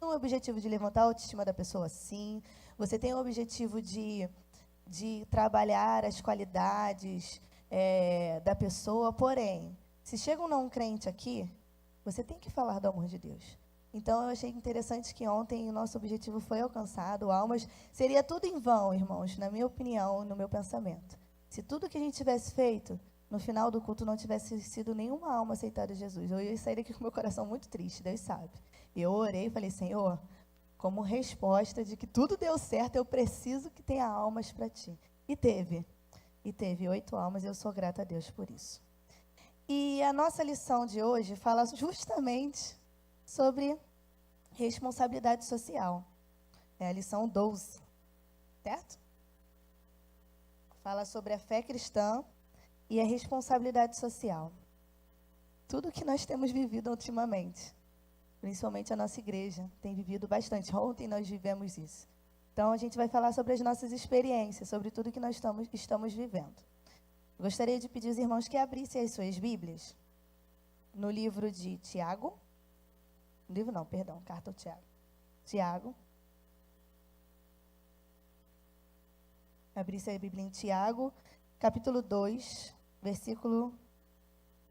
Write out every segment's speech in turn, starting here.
o objetivo de levantar a autoestima da pessoa, sim. Você tem o objetivo de trabalhar as qualidades da pessoa, porém, se chega um não crente aqui, você tem que falar do amor de Deus. Então, eu achei interessante que ontem o nosso objetivo foi alcançado, almas. Seria tudo em vão, irmãos, na minha opinião, no meu pensamento. Se tudo que a gente tivesse feito, no final do culto, não tivesse sido nenhuma alma aceitada a Jesus, eu ia sair daqui com o meu coração muito triste, Deus sabe. Eu orei e falei, Senhor, como resposta de que tudo deu certo, eu preciso que tenha almas para ti. E teve 8 almas, e eu sou grata a Deus por isso. E a nossa lição de hoje fala justamente sobre responsabilidade social. É a lição 12, certo? Fala sobre a fé cristã e a responsabilidade social. Tudo que nós temos vivido ultimamente, principalmente a nossa igreja, tem vivido bastante. Ontem nós vivemos isso. Então, a gente vai falar sobre as nossas experiências, sobre tudo que nós estamos vivendo. Gostaria de pedir aos irmãos que abrissem as suas Bíblias no livro de Tiago. Carta ao Tiago. Tiago. Abrissem a Bíblia em Tiago, capítulo 2, versículo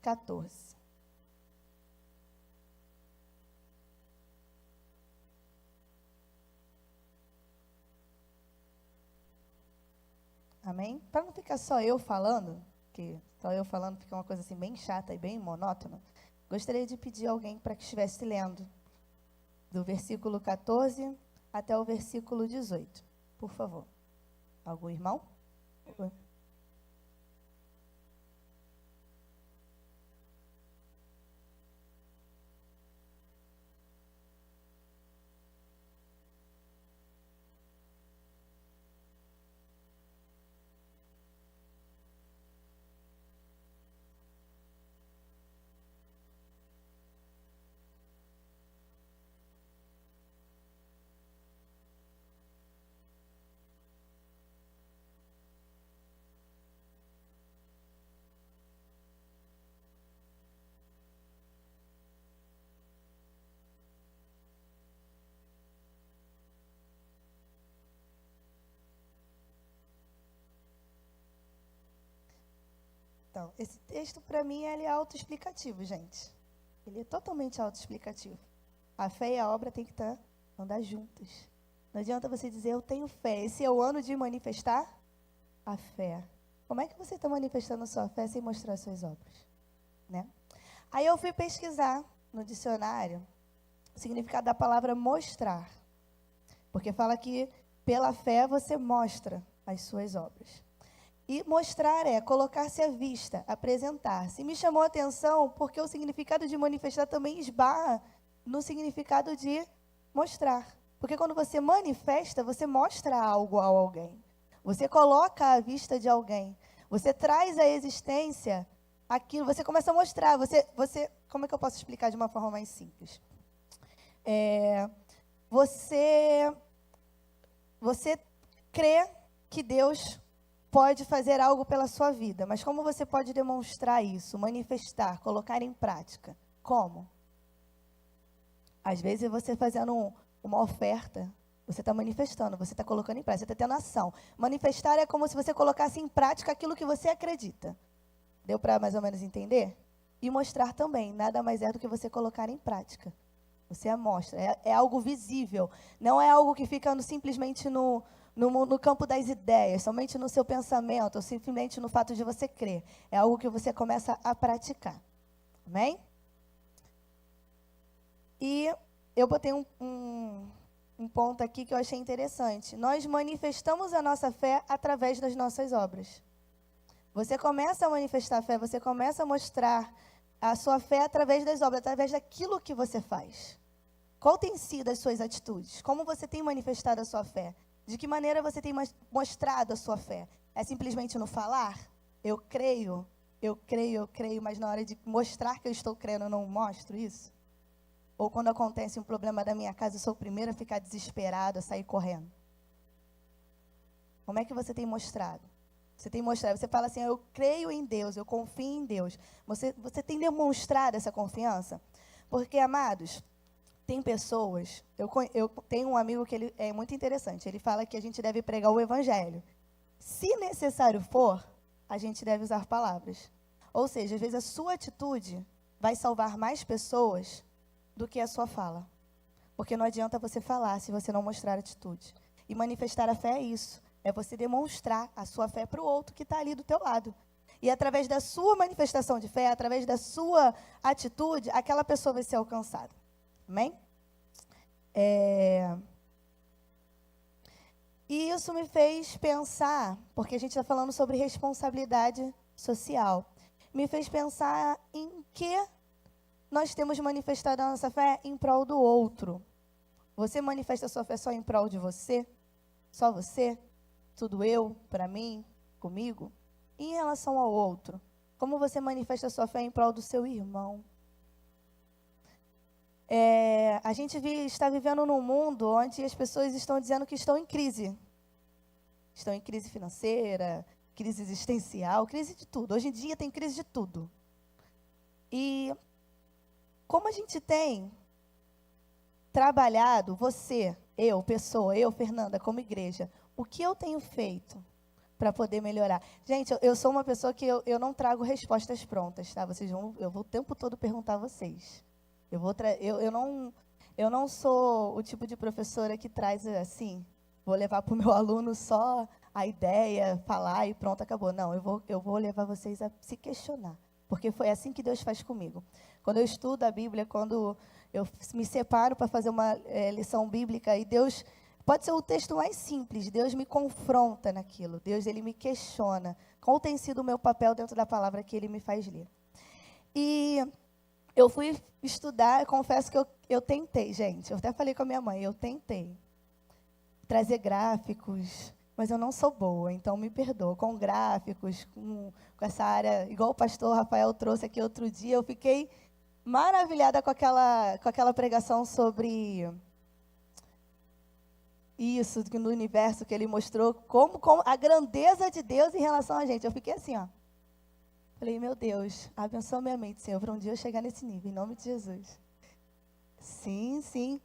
14. Amém? Para não ficar só eu falando, que só eu falando fica uma coisa assim bem chata e bem monótona, gostaria de pedir a alguém para que estivesse lendo do versículo 14 até o versículo 18. Por favor. Algum irmão? Então, esse texto, para mim, ele é autoexplicativo, gente. Ele é totalmente autoexplicativo. A fé e a obra têm que andar juntas. Não adianta você dizer, eu tenho fé. Esse é o ano de manifestar a fé. Como é que você está manifestando a sua fé sem mostrar as suas obras? Né? Aí eu fui pesquisar no dicionário o significado da palavra mostrar. Porque fala que pela fé você mostra as suas obras. E mostrar é colocar-se à vista, apresentar-se. Me chamou a atenção porque o significado de manifestar também esbarra no significado de mostrar. Porque quando você manifesta, você mostra algo a alguém. Você coloca à vista de alguém. Você traz à existência aquilo, você começa a mostrar. Como é que eu posso explicar de uma forma mais simples? Você crê que Deus pode fazer algo pela sua vida, mas como você pode demonstrar isso, manifestar, colocar em prática? Como? Às vezes você fazendo uma oferta, você está manifestando, você está colocando em prática, você está tendo ação. Manifestar é como se você colocasse em prática aquilo que você acredita. Deu para mais ou menos entender? E mostrar também, nada mais é do que você colocar em prática. Você mostra, é algo visível, não é algo que fica simplesmente no campo das ideias, somente no seu pensamento, ou simplesmente no fato de você crer. É algo que você começa a praticar. Amém? E eu botei um ponto aqui que eu achei interessante. Nós manifestamos a nossa fé através das nossas obras. Você começa a manifestar a fé, você começa a mostrar a sua fé através das obras, através daquilo que você faz. Qual tem sido as suas atitudes? Como você tem manifestado a sua fé? De que maneira você tem mostrado a sua fé? É simplesmente no falar? Eu creio, mas na hora de mostrar que eu estou crendo, eu não mostro isso? Ou quando acontece um problema da minha casa, eu sou o primeiro a ficar desesperado, a sair correndo? Como é que você tem mostrado? Você tem mostrado, você fala assim, eu creio em Deus, eu confio em Deus. Você tem demonstrado essa confiança? Porque, amados, Tem pessoas, eu tenho um amigo que ele é muito interessante, ele fala que a gente deve pregar o evangelho. Se necessário for, a gente deve usar palavras. Ou seja, às vezes a sua atitude vai salvar mais pessoas do que a sua fala. Porque não adianta você falar se você não mostrar atitude. E manifestar a fé é isso, é você demonstrar a sua fé para o outro que está ali do teu lado. E através da sua manifestação de fé, através da sua atitude, aquela pessoa vai ser alcançada. Amém? E isso me fez pensar, porque a gente está falando sobre responsabilidade social, me fez pensar em que nós temos manifestado a nossa fé em prol do outro. Você manifesta a sua fé só em prol de você? Só você? Tudo eu, para mim, comigo? E em relação ao outro? Como você manifesta a sua fé em prol do seu irmão? A gente está vivendo num mundo onde as pessoas estão dizendo que estão em crise. Estão em crise financeira, crise existencial, crise de tudo. Hoje em dia tem crise de tudo. E como a gente tem trabalhado, você, eu, pessoa, eu, Fernanda, como igreja, o que eu tenho feito para poder melhorar? Gente, eu sou uma pessoa que eu não trago respostas prontas, tá? Eu vou o tempo todo perguntar a vocês. Eu não sou o tipo de professora que traz assim, vou levar para o meu aluno só a ideia, falar e pronto, acabou. Não, eu vou levar vocês a se questionar, porque foi assim que Deus faz comigo. Quando eu estudo a Bíblia, quando eu me separo para fazer uma lição bíblica, e Deus, pode ser o texto mais simples, Deus me confronta naquilo, Deus, ele me questiona, qual tem sido o meu papel dentro da palavra que ele me faz ler. E eu fui estudar, confesso que eu tentei, gente, eu até falei com a minha mãe, eu tentei trazer gráficos, mas eu não sou boa, então me perdoa, com gráficos, com essa área, igual o pastor Rafael trouxe aqui outro dia, eu fiquei maravilhada com aquela pregação sobre isso, no universo que ele mostrou, como a grandeza de Deus em relação a gente. Eu fiquei assim, ó. Falei, meu Deus, abençoa minha mente, Senhor, para um dia eu chegar nesse nível, em nome de Jesus. Sim, sim.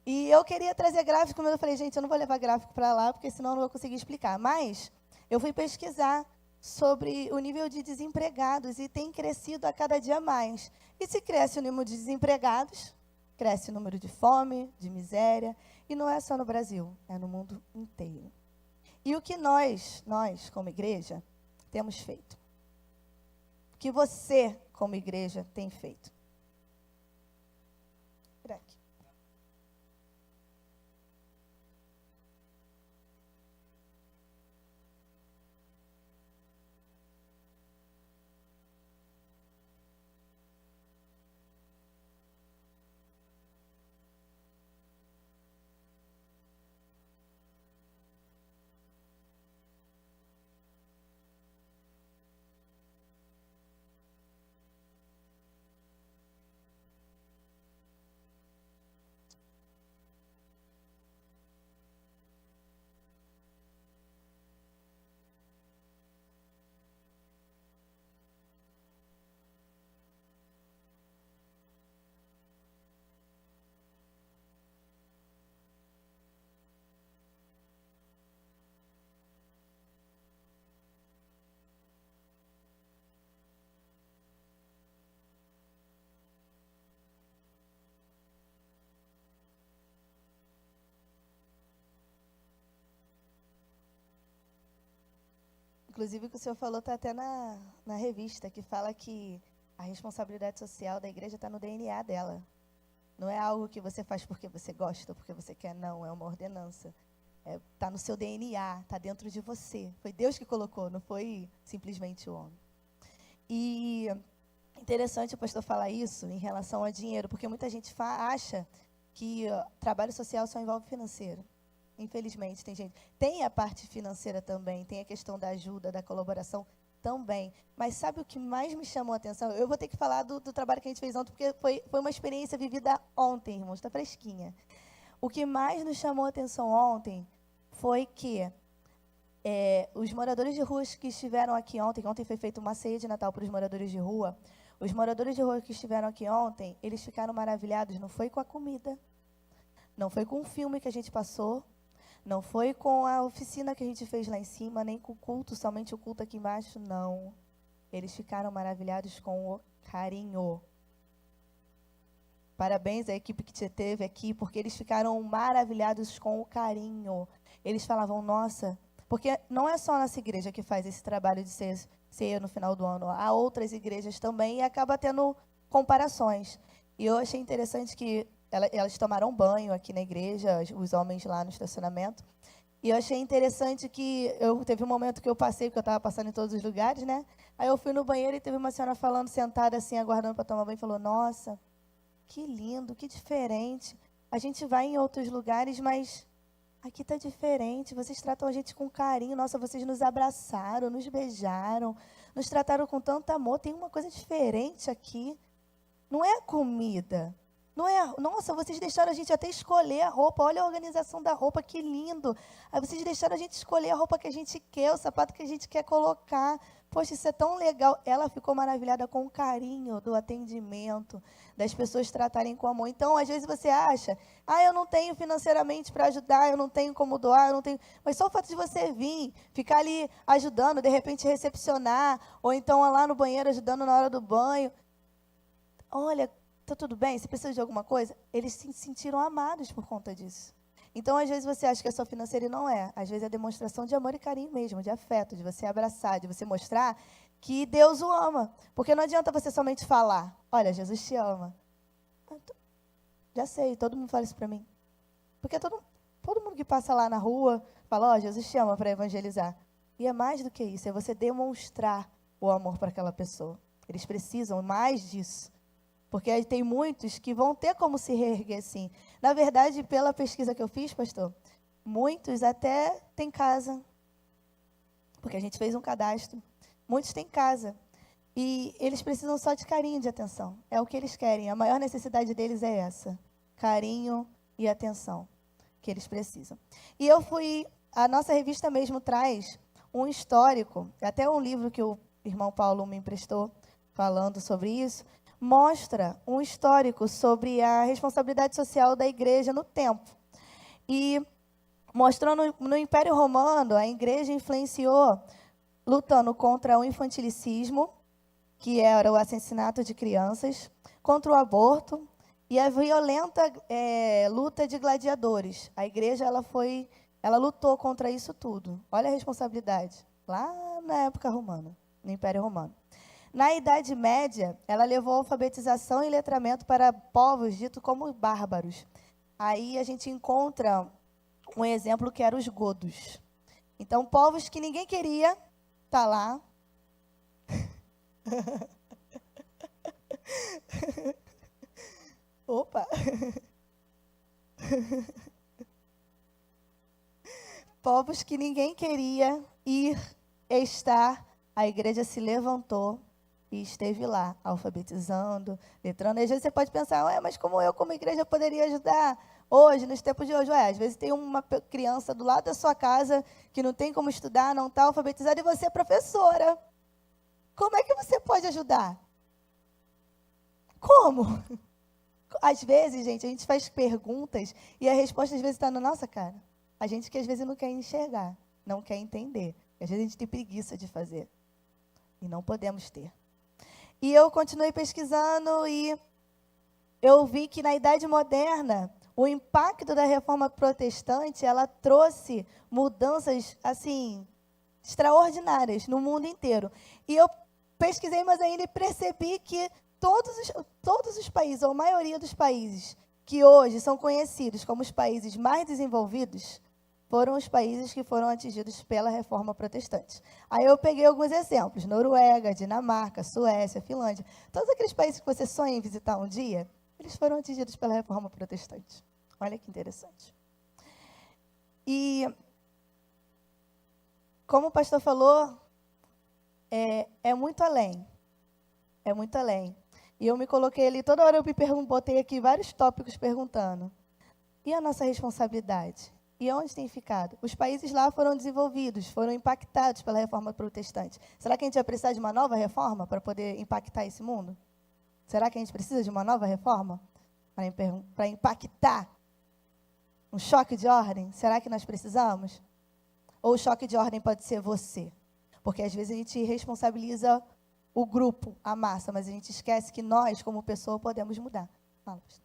E eu queria trazer gráfico, mas eu falei, gente, eu não vou levar gráfico para lá, porque senão eu não vou conseguir explicar. Mas eu fui pesquisar sobre o nível de desempregados e tem crescido a cada dia mais. E se cresce o número de desempregados, cresce o número de fome, de miséria, e não é só no Brasil, é no mundo inteiro. E o que nós como igreja, temos feito? O que você, como igreja, tem feito? Por aqui. Inclusive, o que o senhor falou está até na revista, que fala que a responsabilidade social da igreja está no DNA dela. Não é algo que você faz porque você gosta ou porque você quer, não. É uma ordenança. Está no seu DNA, está dentro de você. Foi Deus que colocou, não foi simplesmente o homem. E interessante o pastor falar isso em relação ao dinheiro, porque muita gente acha que trabalho social só envolve financeiro. Infelizmente, tem gente. Tem a parte financeira também, tem a questão da ajuda, da colaboração também. Mas sabe o que mais me chamou a atenção? Eu vou ter que falar do trabalho que a gente fez ontem, porque foi uma experiência vivida ontem, irmãos, está fresquinha. O que mais nos chamou a atenção ontem foi que os moradores de rua que estiveram aqui ontem foi feita uma ceia de Natal para os moradores de rua, Os moradores de rua que estiveram aqui ontem, eles ficaram maravilhados, não foi com a comida, não foi com o filme que a gente passou, não foi com a oficina que a gente fez lá em cima, nem com o culto, somente o culto aqui embaixo, não. Eles ficaram maravilhados com o carinho. Parabéns à equipe que te teve aqui, porque eles ficaram maravilhados com o carinho. Eles falavam, nossa, porque não é só a nossa igreja que faz esse trabalho de ceia no final do ano. Há outras igrejas também e acaba tendo comparações. E eu achei interessante que elas tomaram banho aqui na igreja, os homens lá no estacionamento. E eu achei interessante que teve um momento que eu passei, porque eu estava passando em todos os lugares, né? Aí eu fui no banheiro e teve uma senhora falando, sentada assim, aguardando para tomar banho, e falou, nossa, que lindo, que diferente. A gente vai em outros lugares, mas aqui está diferente. Vocês tratam a gente com carinho. Nossa, vocês nos abraçaram, nos beijaram, nos trataram com tanto amor. Tem uma coisa diferente aqui. Não é a comida. Não é, nossa, vocês deixaram a gente até escolher a roupa. Olha a organização da roupa, que lindo. Aí vocês deixaram a gente escolher a roupa que a gente quer, o sapato que a gente quer colocar. Poxa, isso é tão legal. Ela ficou maravilhada com o carinho do atendimento, das pessoas tratarem com amor. Então, às vezes você acha, eu não tenho financeiramente para ajudar, eu não tenho como doar, eu não tenho. Mas só o fato de você vir, ficar ali ajudando, de repente recepcionar, ou então lá no banheiro ajudando na hora do banho. Olha, tá tudo bem? Você precisa de alguma coisa? Eles se sentiram amados por conta disso. Então, às vezes você acha que é só financeiro e não é. Às vezes é demonstração de amor e carinho mesmo, de afeto, de você abraçar, de você mostrar que Deus o ama. Porque não adianta você somente falar, olha, Jesus te ama. Já sei, todo mundo fala isso para mim. Porque todo mundo que passa lá na rua fala, Jesus te ama, para evangelizar. E é mais do que isso, é você demonstrar o amor para aquela pessoa. Eles precisam mais disso. Porque aí tem muitos que vão ter como se reerguer assim. Na verdade, pela pesquisa que eu fiz, pastor, muitos até têm casa. Porque a gente fez um cadastro. Muitos têm casa. E eles precisam só de carinho, de atenção. É o que eles querem. A maior necessidade deles é essa. Carinho e atenção que eles precisam. E a nossa revista mesmo traz um histórico, até um livro que o irmão Paulo me emprestou, falando sobre isso, mostra um histórico sobre a responsabilidade social da igreja no tempo. E mostrando no Império Romano, a igreja influenciou, lutando contra o infantilicismo, que era o assassinato de crianças, contra o aborto e a violenta luta de gladiadores. A igreja ela lutou contra isso tudo. Olha a responsabilidade, lá na época romana, no Império Romano. Na Idade Média, ela levou alfabetização e letramento para povos ditos como bárbaros. Aí a gente encontra um exemplo que era os godos. Então, povos que ninguém queria estar lá. Opa! Povos que ninguém queria estar, a igreja se levantou e esteve lá, alfabetizando, letrando. E às vezes você pode pensar, mas como igreja, poderia ajudar hoje, nos tempos de hoje? Às vezes tem uma criança do lado da sua casa que não tem como estudar, não está alfabetizada, e você é professora. Como é que você pode ajudar? Como? Às vezes, gente, a gente faz perguntas e a resposta às vezes está na nossa cara. A gente que às vezes não quer enxergar, não quer entender. Às vezes a gente tem preguiça de fazer. E não podemos ter. E eu continuei pesquisando e eu vi que na Idade Moderna, o impacto da Reforma Protestante, ela trouxe mudanças, assim, extraordinárias no mundo inteiro. E eu pesquisei mais ainda e percebi que todos os países, ou a maioria dos países, que hoje são conhecidos como os países mais desenvolvidos, foram os países que foram atingidos pela Reforma Protestante. Aí eu peguei alguns exemplos: Noruega, Dinamarca, Suécia, Finlândia. Todos aqueles países que você sonha em visitar um dia, eles foram atingidos pela Reforma Protestante. Olha que interessante. E, como o pastor falou, é muito além. É muito além. E eu me coloquei ali, toda hora eu botei aqui vários tópicos perguntando. E a nossa responsabilidade? E onde tem ficado? Os países lá foram desenvolvidos, foram impactados pela Reforma Protestante. Será que a gente vai precisar de uma nova reforma para poder impactar esse mundo? Será que a gente precisa de uma nova reforma para impactar um choque de ordem? Será que nós precisamos? Ou o choque de ordem pode ser você? Porque às vezes a gente responsabiliza o grupo, a massa, mas a gente esquece que nós, como pessoa, podemos mudar. Fala, pastor.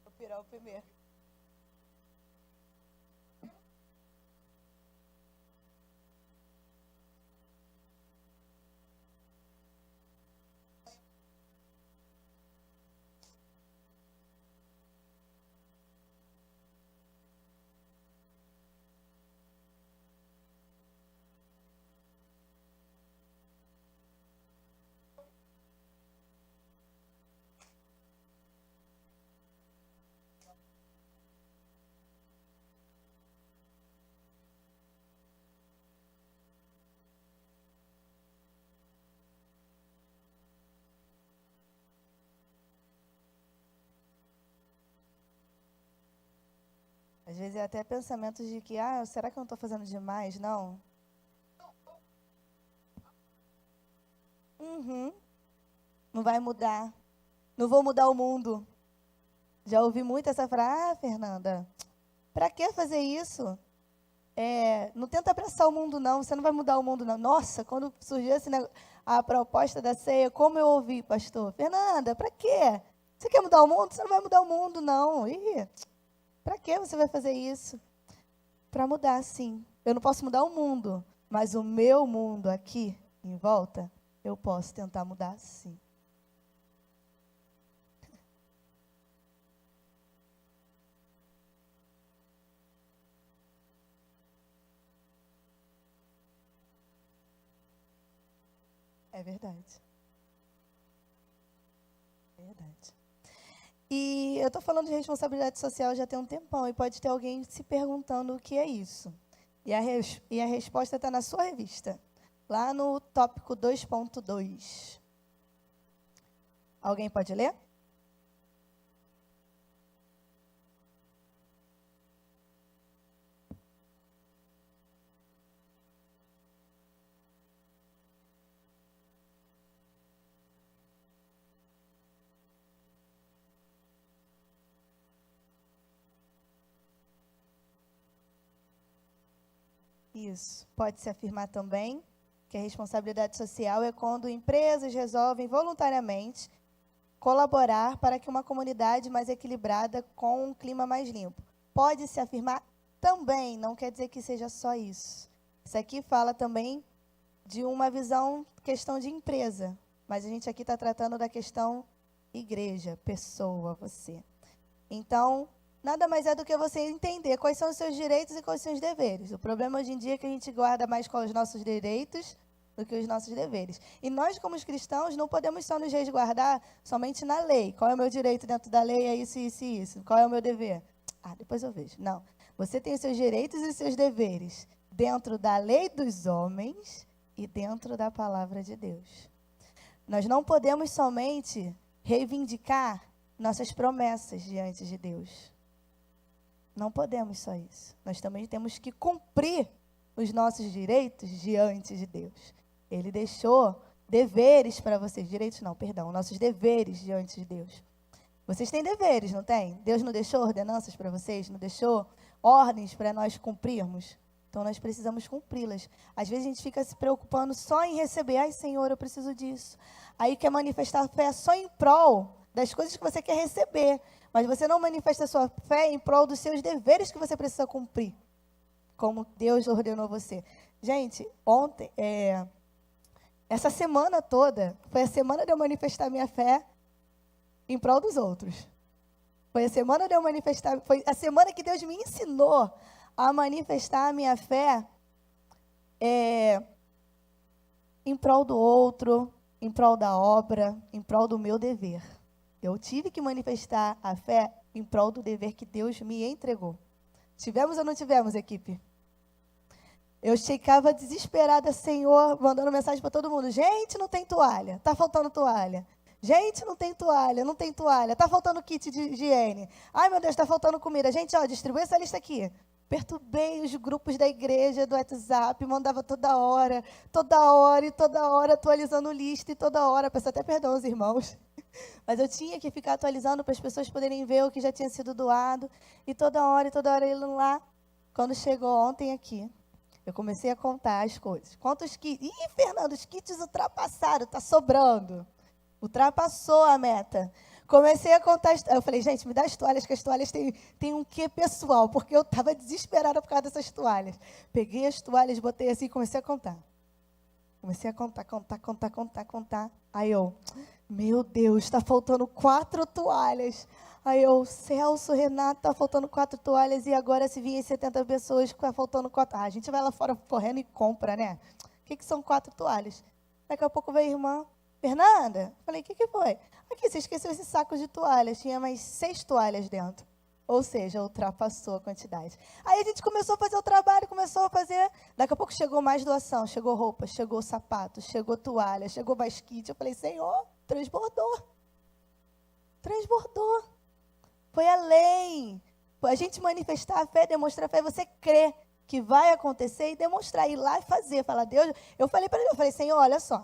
Vou virar o primeiro. Às vezes é até pensamentos de que, será que eu não estou fazendo demais? Não. Não vai mudar. Não vou mudar o mundo. Já ouvi muito essa frase. Fernanda, para que fazer isso? Não tenta abraçar o mundo, não. Você não vai mudar o mundo, não. Nossa, quando surgiu a proposta da ceia, como eu ouvi, pastor? Fernanda, para quê? Você quer mudar o mundo? Você não vai mudar o mundo, não. Para que você vai fazer isso? Para mudar, sim. Eu não posso mudar o mundo, mas o meu mundo aqui, em volta, eu posso tentar mudar, sim. É verdade. É verdade. E eu estou falando de responsabilidade social já tem um tempão, e pode ter alguém se perguntando o que é isso. E a resposta está na sua revista, lá no tópico 2.2. Alguém pode ler? Isso. Pode-se afirmar também que a responsabilidade social é quando empresas resolvem voluntariamente colaborar para que uma comunidade mais equilibrada com um clima mais limpo. Pode-se afirmar também, não quer dizer que seja só isso. Isso aqui fala também de uma visão, questão de empresa, mas a gente aqui está tratando da questão igreja, pessoa, você. Então, nada mais é do que você entender quais são os seus direitos e quais são os deveres. O problema hoje em dia é que a gente guarda mais com os nossos direitos do que os nossos deveres. E nós, como os cristãos, não podemos só nos resguardar somente na lei. Qual é o meu direito dentro da lei? É isso, isso e isso. Qual é o meu dever? Depois eu vejo. Não. Você tem os seus direitos e os seus deveres dentro da lei dos homens e dentro da palavra de Deus. Nós não podemos somente reivindicar nossas promessas diante de Deus. Não podemos só isso. Nós também temos que cumprir os nossos direitos diante de Deus. Ele deixou deveres para vocês. Direitos não, perdão. Nossos deveres diante de Deus. Vocês têm deveres, não tem? Deus não deixou ordenanças para vocês? Não deixou ordens para nós cumprirmos? Então, nós precisamos cumpri-las. Às vezes, a gente fica se preocupando só em receber. Ai, Senhor, eu preciso disso. Aí, quer manifestar a fé só em prol das coisas que você quer receber. Mas você não manifesta a sua fé em prol dos seus deveres que você precisa cumprir, como Deus ordenou você. Gente, ontem, essa semana toda, foi a semana de eu manifestar minha fé em prol dos outros. Foi a semana de eu manifestar, foi a semana que Deus me ensinou a manifestar a minha fé em prol do outro, em prol da obra, em prol do meu dever. Eu tive que manifestar a fé em prol do dever que Deus me entregou. Tivemos ou não tivemos, equipe? Eu ficava desesperada, Senhor, mandando mensagem para todo mundo. Gente, não tem toalha. Está faltando toalha. Gente, não tem toalha, não tem toalha. Está faltando kit de higiene. Ai, meu Deus, está faltando comida. Gente, distribui essa lista aqui. Perturbei os grupos da igreja, do WhatsApp, mandava toda hora, atualizando lista e toda hora. Peço até perdão aos irmãos. Mas eu tinha que ficar atualizando para as pessoas poderem ver o que já tinha sido doado. E toda hora indo lá. Quando chegou ontem aqui, eu comecei a contar as coisas. Quantos kits? Ih, Fernando, os kits ultrapassaram, está sobrando. Ultrapassou a meta. Comecei a contar. Eu falei, gente, me dá as toalhas, que as toalhas têm um quê pessoal, porque eu estava desesperada por causa dessas toalhas. Peguei as toalhas, botei assim e comecei a contar. Comecei a contar. Aí eu, meu Deus, está faltando 4 toalhas. Aí eu, Celso, Renato, está faltando 4 toalhas e agora se vinha 70 pessoas, está faltando 4. A gente vai lá fora correndo e compra, né? O que são 4 toalhas? Daqui a pouco veio a irmã, Fernanda, falei, o que foi? Aqui, você esqueceu esse saco de toalhas, tinha mais 6 toalhas dentro. Ou seja, ultrapassou a quantidade. Aí a gente começou a fazer o trabalho, daqui a pouco chegou mais doação, chegou roupa, chegou sapato, chegou toalha, chegou mais kit. Eu falei, Senhor, transbordou. Foi além. A gente manifestar a fé, demonstrar a fé, você crê que vai acontecer e demonstrar, ir lá e fazer. Falar, Deus, eu falei para ele, Senhor, olha só.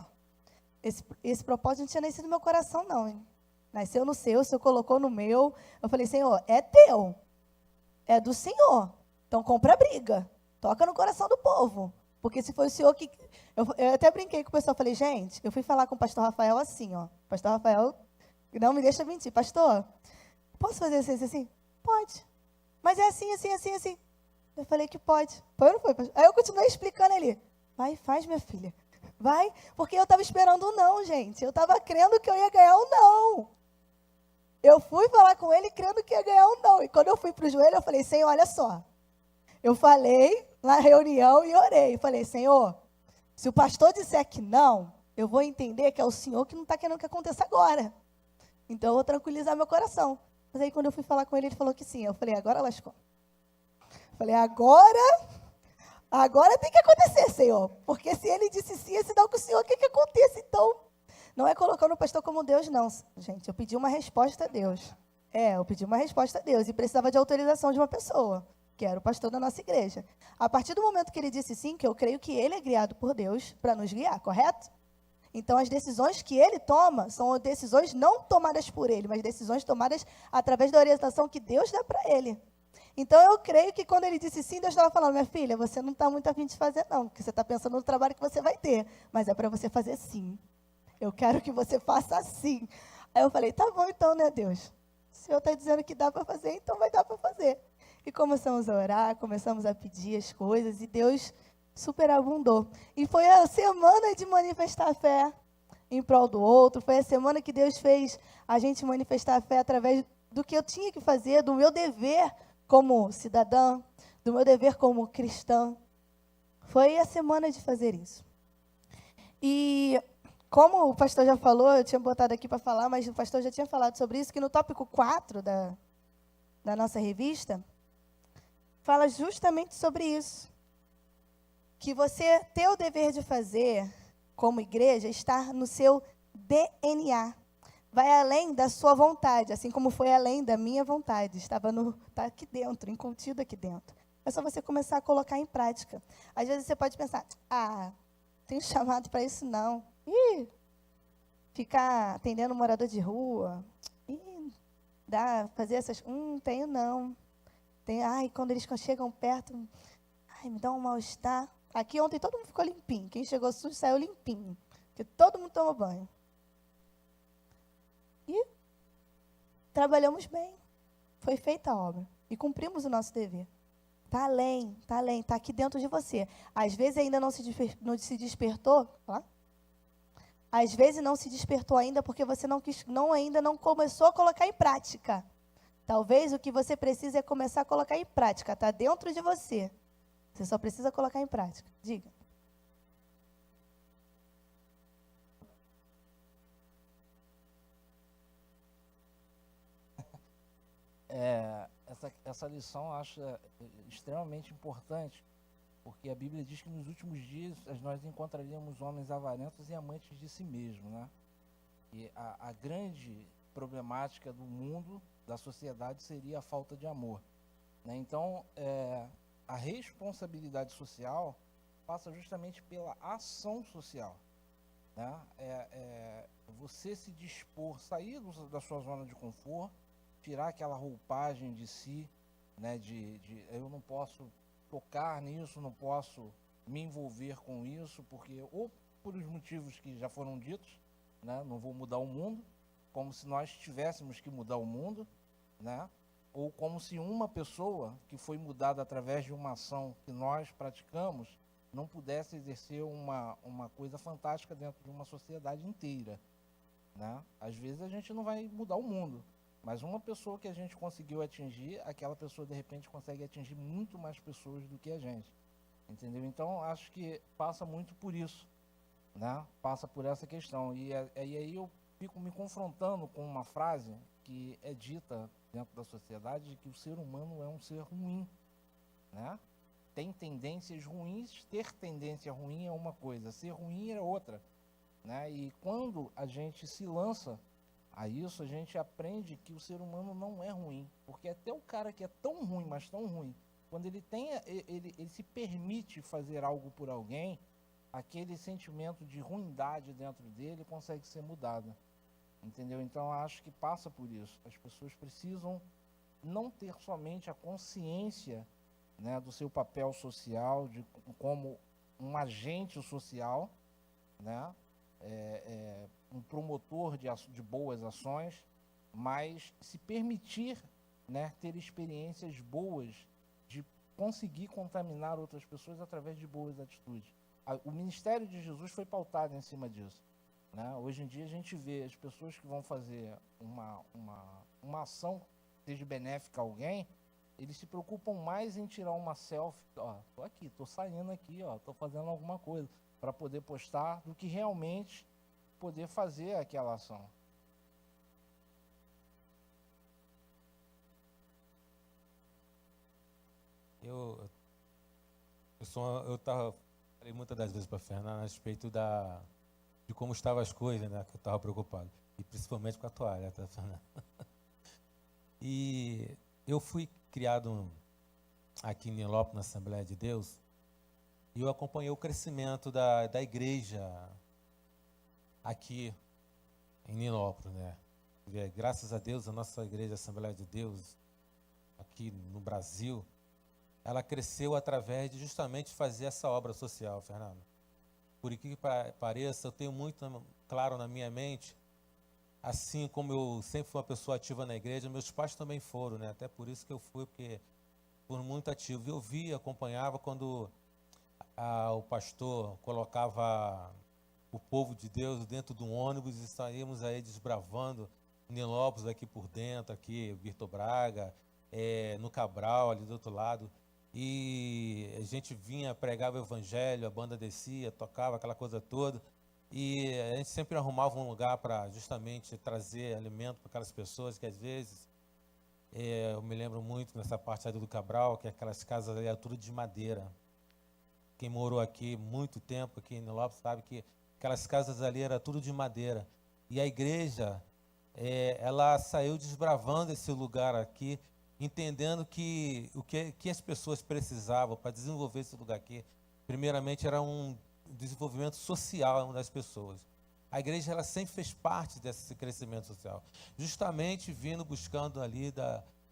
Esse propósito não tinha nascido no meu coração, não. Hein? Nasceu no seu, o Senhor colocou no meu. Eu falei, Senhor, é teu. É do Senhor. Então, compra a briga. Toca no coração do povo. Porque se foi o Senhor que... Eu até brinquei com o pessoal. Falei, gente, eu fui falar com o pastor Rafael assim, ó. Pastor Rafael, não me deixa mentir. Pastor, posso fazer assim? Pode. Mas é assim. Eu falei que pode. Foi ou não foi? Aí eu continuei explicando ali. Vai, faz, minha filha. Vai, porque eu estava esperando um não, gente. Eu estava crendo que eu ia ganhar um não. Eu fui falar com ele crendo que ia ganhar um não. E quando eu fui para o joelho, eu falei, Senhor, olha só. Eu falei na reunião e orei. Falei, Senhor, se o pastor disser que não, eu vou entender que é o Senhor que não está querendo que aconteça agora. Então, eu vou tranquilizar meu coração. Mas aí, quando eu fui falar com ele falou que sim. Eu falei, agora lascou. Falei, agora tem que acontecer, Senhor. Porque se ele disse sim, é sinal que o Senhor quer que aconteça. Então, não é colocando o pastor como Deus, não. Gente, eu pedi uma resposta a Deus. Eu pedi uma resposta a Deus. E precisava de autorização de uma pessoa, que era o pastor da nossa igreja. A partir do momento que ele disse sim, que eu creio que ele é guiado por Deus para nos guiar, correto? Então, as decisões que ele toma são decisões não tomadas por ele, mas decisões tomadas através da orientação que Deus dá para ele. Então, eu creio que quando ele disse sim, Deus estava falando, minha filha, você não está muito a fim de fazer não, porque você está pensando no trabalho que você vai ter, mas é para você fazer sim. Eu quero que você faça assim. Aí eu falei, tá bom então, né, Deus? O Senhor está dizendo que dá para fazer, então vai dar para fazer. E começamos a orar, começamos a pedir as coisas, e Deus superabundou. E foi a semana de manifestar a fé em prol do outro, foi a semana que Deus fez a gente manifestar a fé através do que eu tinha que fazer, do meu dever como cidadã, do meu dever como cristã. Foi a semana de fazer isso. E como o pastor já falou, eu tinha botado aqui para falar, mas o pastor já tinha falado sobre isso, que no tópico 4 da nossa revista, fala justamente sobre isso. Que você ter o dever de fazer, como igreja, está no seu DNA. Vai além da sua vontade, assim como foi além da minha vontade. Está aqui dentro, incontido aqui dentro. É só você começar a colocar em prática. Às vezes você pode pensar, tenho chamado para isso não. Ficar atendendo morador de rua. Fazer essas, tenho não. Quando eles chegam perto, Ai, me dá um mal-estar. Aqui ontem todo mundo ficou limpinho. Quem chegou sujo saiu limpinho. Porque todo mundo tomou banho. E trabalhamos bem. Foi feita a obra. E cumprimos o nosso dever. Está além, está aqui dentro de você. Às vezes ainda não se despertou. Ó. Às vezes não se despertou ainda porque você ainda não começou a colocar em prática. Talvez o que você precisa é começar a colocar em prática. Está dentro de você. Você só precisa colocar em prática. Diga. Essa lição eu acho extremamente importante, porque a Bíblia diz que nos últimos dias nós encontraríamos homens avarentos e amantes de si mesmo, né? E a grande problemática do mundo, da sociedade, seria a falta de amor, né? Então, a responsabilidade social passa justamente pela ação social, né? Você se dispor, sair da sua zona de conforto, tirar aquela roupagem de si, né? Eu não posso tocar nisso, não posso me envolver com isso, porque ou por os motivos que já foram ditos, né? Não vou mudar o mundo, como se nós tivéssemos que mudar o mundo, né? Ou como se uma pessoa que foi mudada através de uma ação que nós praticamos não pudesse exercer uma coisa fantástica dentro de uma sociedade inteira, né? Às vezes a gente não vai mudar o mundo, mas uma pessoa que a gente conseguiu atingir, aquela pessoa de repente consegue atingir muito mais pessoas do que a gente, entendeu? Então acho que passa muito por isso, né? Passa por essa questão, e aí eu fico me confrontando com uma frase que é dita dentro da sociedade, de que o ser humano é um ser ruim, né? Tem tendências ruins, ter tendência ruim é uma coisa, ser ruim é outra, né? E quando a gente se lança a isso, a gente aprende que o ser humano não é ruim, porque até o cara que é tão ruim, mas tão ruim, quando ele se permite fazer algo por alguém, aquele sentimento de ruindade dentro dele consegue ser mudado, entendeu? Então acho que passa por isso. As pessoas precisam não ter somente a consciência, né, do seu papel social, como um agente social, né, um promotor de boas ações, mas se permitir, né, ter experiências boas, de conseguir contaminar outras pessoas através de boas atitudes. O ministério de Jesus foi pautado em cima disso, né? Hoje em dia a gente vê as pessoas que vão fazer uma ação que seja benéfica a alguém, eles se preocupam mais em tirar uma selfie, ó, tô aqui, tô saindo aqui, ó, tô fazendo alguma coisa, para poder postar, do que realmente poder fazer aquela ação. Eu falei muitas das vezes para a Fernanda a respeito de como estavam as coisas, né, que eu estava preocupado, e principalmente com a toalha, tá, Fernanda? E eu fui criado aqui em Nilópolis, na Assembleia de Deus, e eu acompanhei o crescimento da igreja aqui em Nilópolis, né? Graças a Deus, a nossa igreja Assembleia de Deus, aqui no Brasil, ela cresceu através de justamente fazer essa obra social, Fernando. Por que pareça, eu tenho muito claro na minha mente, assim como eu sempre fui uma pessoa ativa na igreja, meus pais também foram, né? Até por isso que eu fui, porque foram muito ativos. Eu via, acompanhava quando o pastor colocava o povo de Deus dentro de um ônibus e saímos aí desbravando Nilópolis aqui por dentro, aqui, Virto Braga, no Cabral, ali do outro lado. E a gente vinha, pregava o evangelho, a banda descia, tocava aquela coisa toda. E a gente sempre arrumava um lugar para justamente trazer alimento para aquelas pessoas que às vezes, eu me lembro muito nessa parte ali do Cabral, que aquelas casas ali eram tudo de madeira. Quem morou aqui muito tempo, aqui em Nilópolis, sabe que aquelas casas ali eram tudo de madeira. E a igreja, ela saiu desbravando esse lugar aqui, entendendo que o que as pessoas precisavam para desenvolver esse lugar aqui, primeiramente era um desenvolvimento social das pessoas. A igreja, ela sempre fez parte desse crescimento social, justamente vindo buscando ali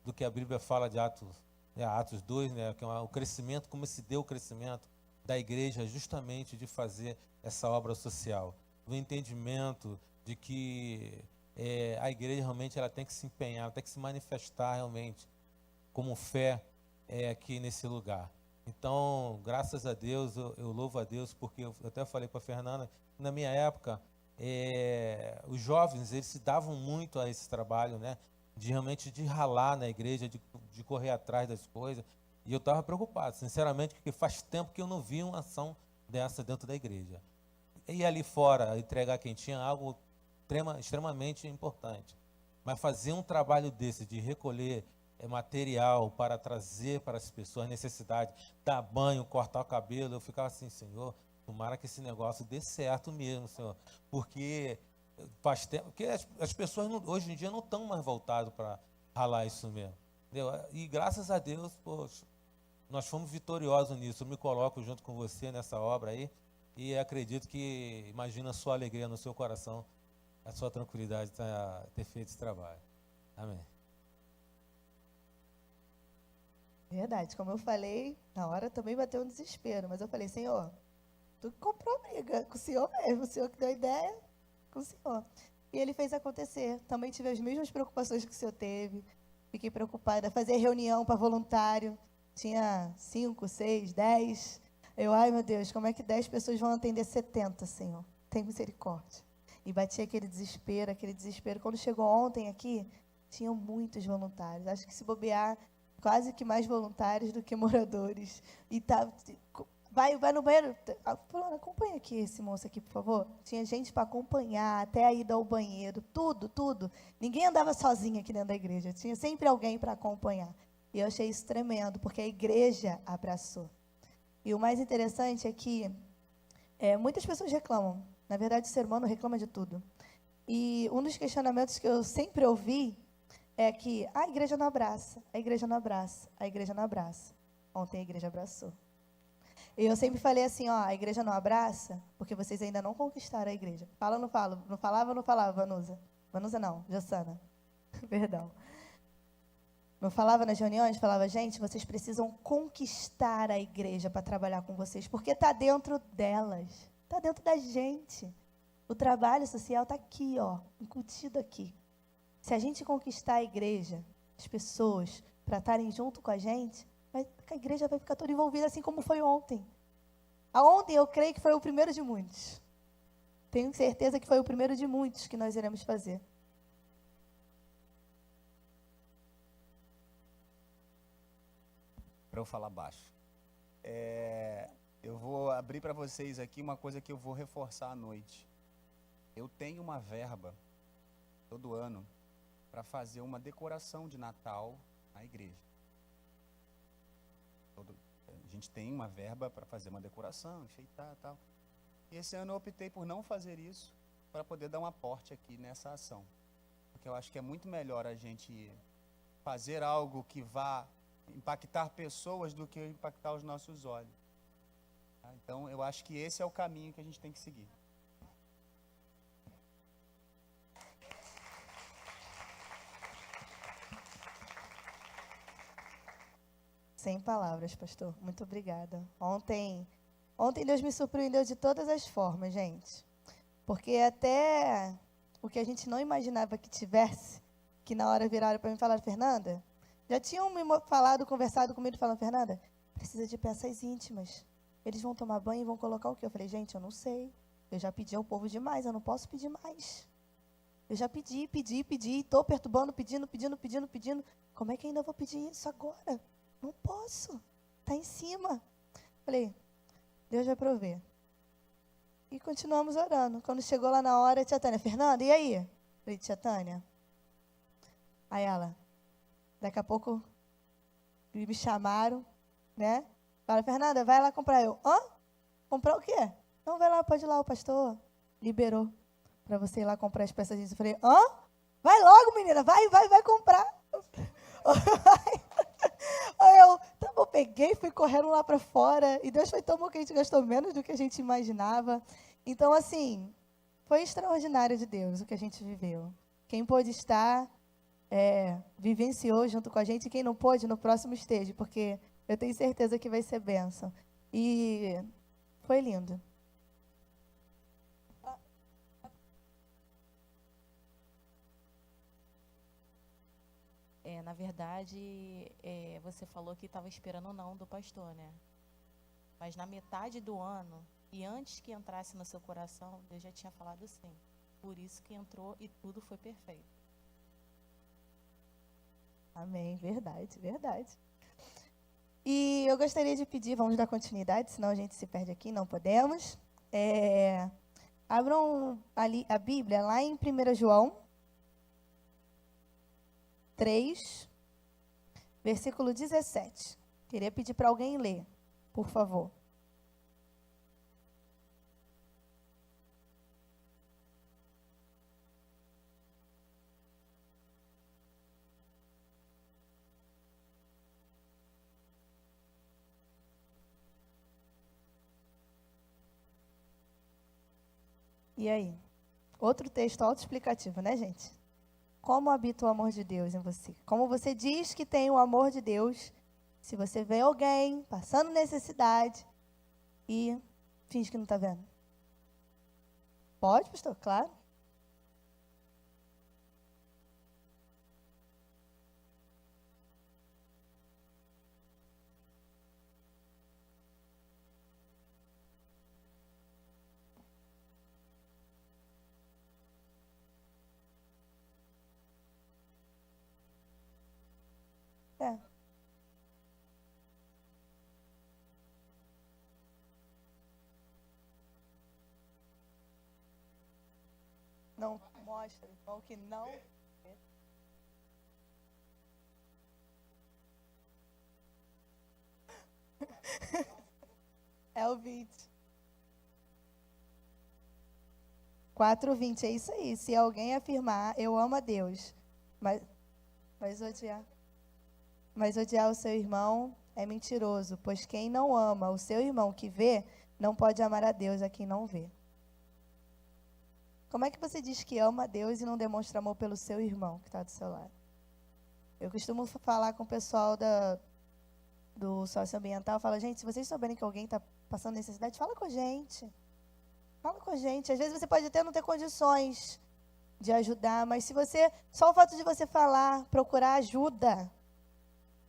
do que a Bíblia fala de Atos Atos 2, né, que é o crescimento, como se deu o crescimento da igreja justamente de fazer essa obra social. O entendimento de que a igreja realmente ela tem que se empenhar, ela tem que se manifestar realmente como fé aqui nesse lugar. Então, graças a Deus, eu louvo a Deus, porque eu até falei para a Fernanda, na minha época, os jovens, eles se davam muito a esse trabalho, né? De realmente de ralar na igreja, de correr atrás das coisas. E eu estava preocupado, sinceramente, porque faz tempo que eu não vi uma ação dessa dentro da igreja. E ali fora, entregar quem tinha algo extremamente importante. Mas fazer um trabalho desse, de recolher material para trazer para as pessoas necessidade, dar banho, cortar o cabelo, eu ficava assim, Senhor, tomara que esse negócio dê certo mesmo, Senhor. Porque faz tempo que as pessoas hoje em dia não estão mais voltadas para ralar isso mesmo. Entendeu? E graças a Deus, poxa, nós fomos vitoriosos nisso. Eu me coloco junto com você nessa obra aí e acredito que, imagina a sua alegria no seu coração, a sua tranquilidade ter feito esse trabalho. Amém. Verdade, como eu falei, na hora também bateu um desespero, mas eu falei, Senhor, tu que comprou briga com o Senhor mesmo, o Senhor que deu a ideia, com o Senhor. E ele fez acontecer. Também tive as mesmas preocupações que o Senhor teve. Fiquei preocupada. Fazer reunião para voluntário. Tinha 5, 6, 10. Ai meu Deus, como é que 10 pessoas vão atender 70, Senhor? Tem misericórdia. E bati aquele desespero. Quando chegou ontem aqui, tinham muitos voluntários. Acho que se bobear, quase que mais voluntários do que moradores. E vai no banheiro. Fulano, acompanha aqui esse moço aqui, por favor. Tinha gente para acompanhar, até a ida ao banheiro, tudo. Ninguém andava sozinho aqui dentro da igreja. Tinha sempre alguém para acompanhar. E eu achei isso tremendo, porque a igreja abraçou. E o mais interessante é que muitas pessoas reclamam. Na verdade, o ser humano reclama de tudo. E um dos questionamentos que eu sempre ouvi é que a igreja não abraça, a igreja não abraça, a igreja não abraça. Ontem a igreja abraçou. E eu sempre falei assim, a igreja não abraça porque vocês ainda não conquistaram a igreja. Fala ou não fala? Não falava ou não falava, Vanusa? Vanusa não, Jossana. Perdão. Não falava nas reuniões? Falava, gente, vocês precisam conquistar a igreja para trabalhar com vocês, porque está dentro delas, está dentro da gente. O trabalho social está aqui, incutido aqui. Se a gente conquistar a igreja, as pessoas, para estarem junto com a gente, a igreja vai ficar toda envolvida, assim como foi ontem. Ontem eu creio que foi o primeiro de muitos. Tenho certeza que foi o primeiro de muitos que nós iremos fazer. Para eu falar baixo. Eu vou abrir para vocês aqui uma coisa que eu vou reforçar à noite. Eu tenho uma verba, todo ano, para fazer uma decoração de Natal na igreja. A gente tem uma verba para fazer uma decoração, enfeitar e tal. E esse ano eu optei por não fazer isso, para poder dar um aporte aqui nessa ação. Porque eu acho que é muito melhor a gente fazer algo que vá impactar pessoas do que impactar os nossos olhos. Então, eu acho que esse é o caminho que a gente tem que seguir. Sem palavras, pastor. Muito obrigada. Ontem Deus me surpreendeu de todas as formas, gente. Porque até o que a gente não imaginava que tivesse, que na hora viraram para mim e falaram, Fernanda, já tinham me conversado comigo, falando, Fernanda, precisa de peças íntimas. Eles vão tomar banho e vão colocar o quê? Eu falei, gente, eu não sei. Eu já pedi ao povo demais, eu não posso pedir mais. Eu já pedi, estou perturbando, pedindo. Como é que ainda vou pedir isso agora? Não posso. Está em cima. Falei, Deus vai prover. E continuamos orando. Quando chegou lá na hora, tia Tânia, Fernanda, e aí? Falei, tia Tânia. Aí ela, daqui a pouco, me chamaram, né? Fala, Fernanda, vai lá comprar. Eu, comprar o quê? Não, vai lá, pode ir lá, o pastor liberou para você ir lá comprar as peças disso. Eu falei, vai logo, menina, vai comprar. Aí eu, tá bom, peguei, fui correndo lá para fora, e Deus foi tão bom que a gente gastou menos do que a gente imaginava. Então, assim, foi extraordinário de Deus o que a gente viveu. Quem pôde estar, vivenciou junto com a gente, e quem não pôde, no próximo esteja, porque eu tenho certeza que vai ser bênção. E foi lindo. Na verdade, você falou que estava esperando o não do pastor, né? Mas na metade do ano, e antes que entrasse no seu coração, Deus já tinha falado sim. Por isso que entrou e tudo foi perfeito. Amém, verdade, verdade. E eu gostaria de pedir, vamos dar continuidade, senão a gente se perde aqui, não podemos. Abram ali a Bíblia, lá em 1 João 3, versículo 17. Queria pedir para alguém ler, por favor. E aí? Outro texto autoexplicativo, né, gente? Como habita o amor de Deus em você? Como você diz que tem o amor de Deus, se você vê alguém passando necessidade e finge que não está vendo? Pode, pastor? Claro. É. Não mostra, irmão, que não. É o 20. 4:20, é isso aí. Se alguém afirmar, eu amo a Deus, mas odiar o seu irmão é mentiroso, pois quem não ama o seu irmão que vê, não pode amar a Deus a quem não vê. Como é que você diz que ama a Deus e não demonstra amor pelo seu irmão que está do seu lado? Eu costumo falar com o pessoal do socioambiental, falo, gente, se vocês souberem que alguém está passando necessidade, fala com a gente. Fala com a gente. Às vezes você pode até não ter condições de ajudar, mas só o fato de você falar, procurar ajuda,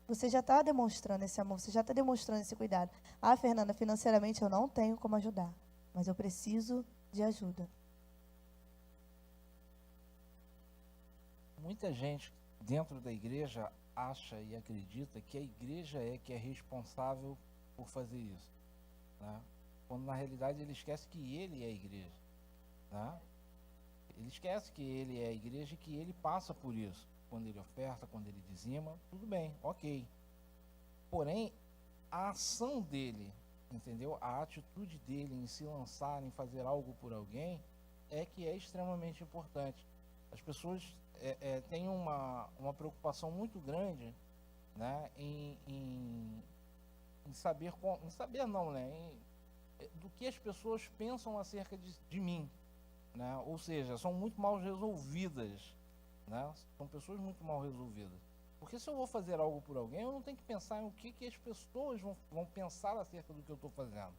você já está demonstrando esse amor, você já está demonstrando esse cuidado. Ah, Fernanda, financeiramente eu não tenho como ajudar, mas eu preciso de ajuda. Muita gente dentro da igreja acha e acredita que a igreja que é responsável por fazer isso, né? Quando na realidade ele esquece que ele é a igreja, né? Ele esquece que ele é a igreja e que ele passa por isso. Quando ele oferta, quando ele dizima, tudo bem, ok. Porém, a ação dele, entendeu? A atitude dele em se lançar, em fazer algo por alguém, que é extremamente importante. As pessoas têm uma preocupação muito grande, né, em saber, em saber não, né, do que as pessoas pensam acerca de mim, né? Ou seja, são muito mal resolvidas, né? São pessoas muito mal resolvidas. Porque se eu vou fazer algo por alguém, eu não tenho que pensar em o que as pessoas vão pensar acerca do que eu estou fazendo,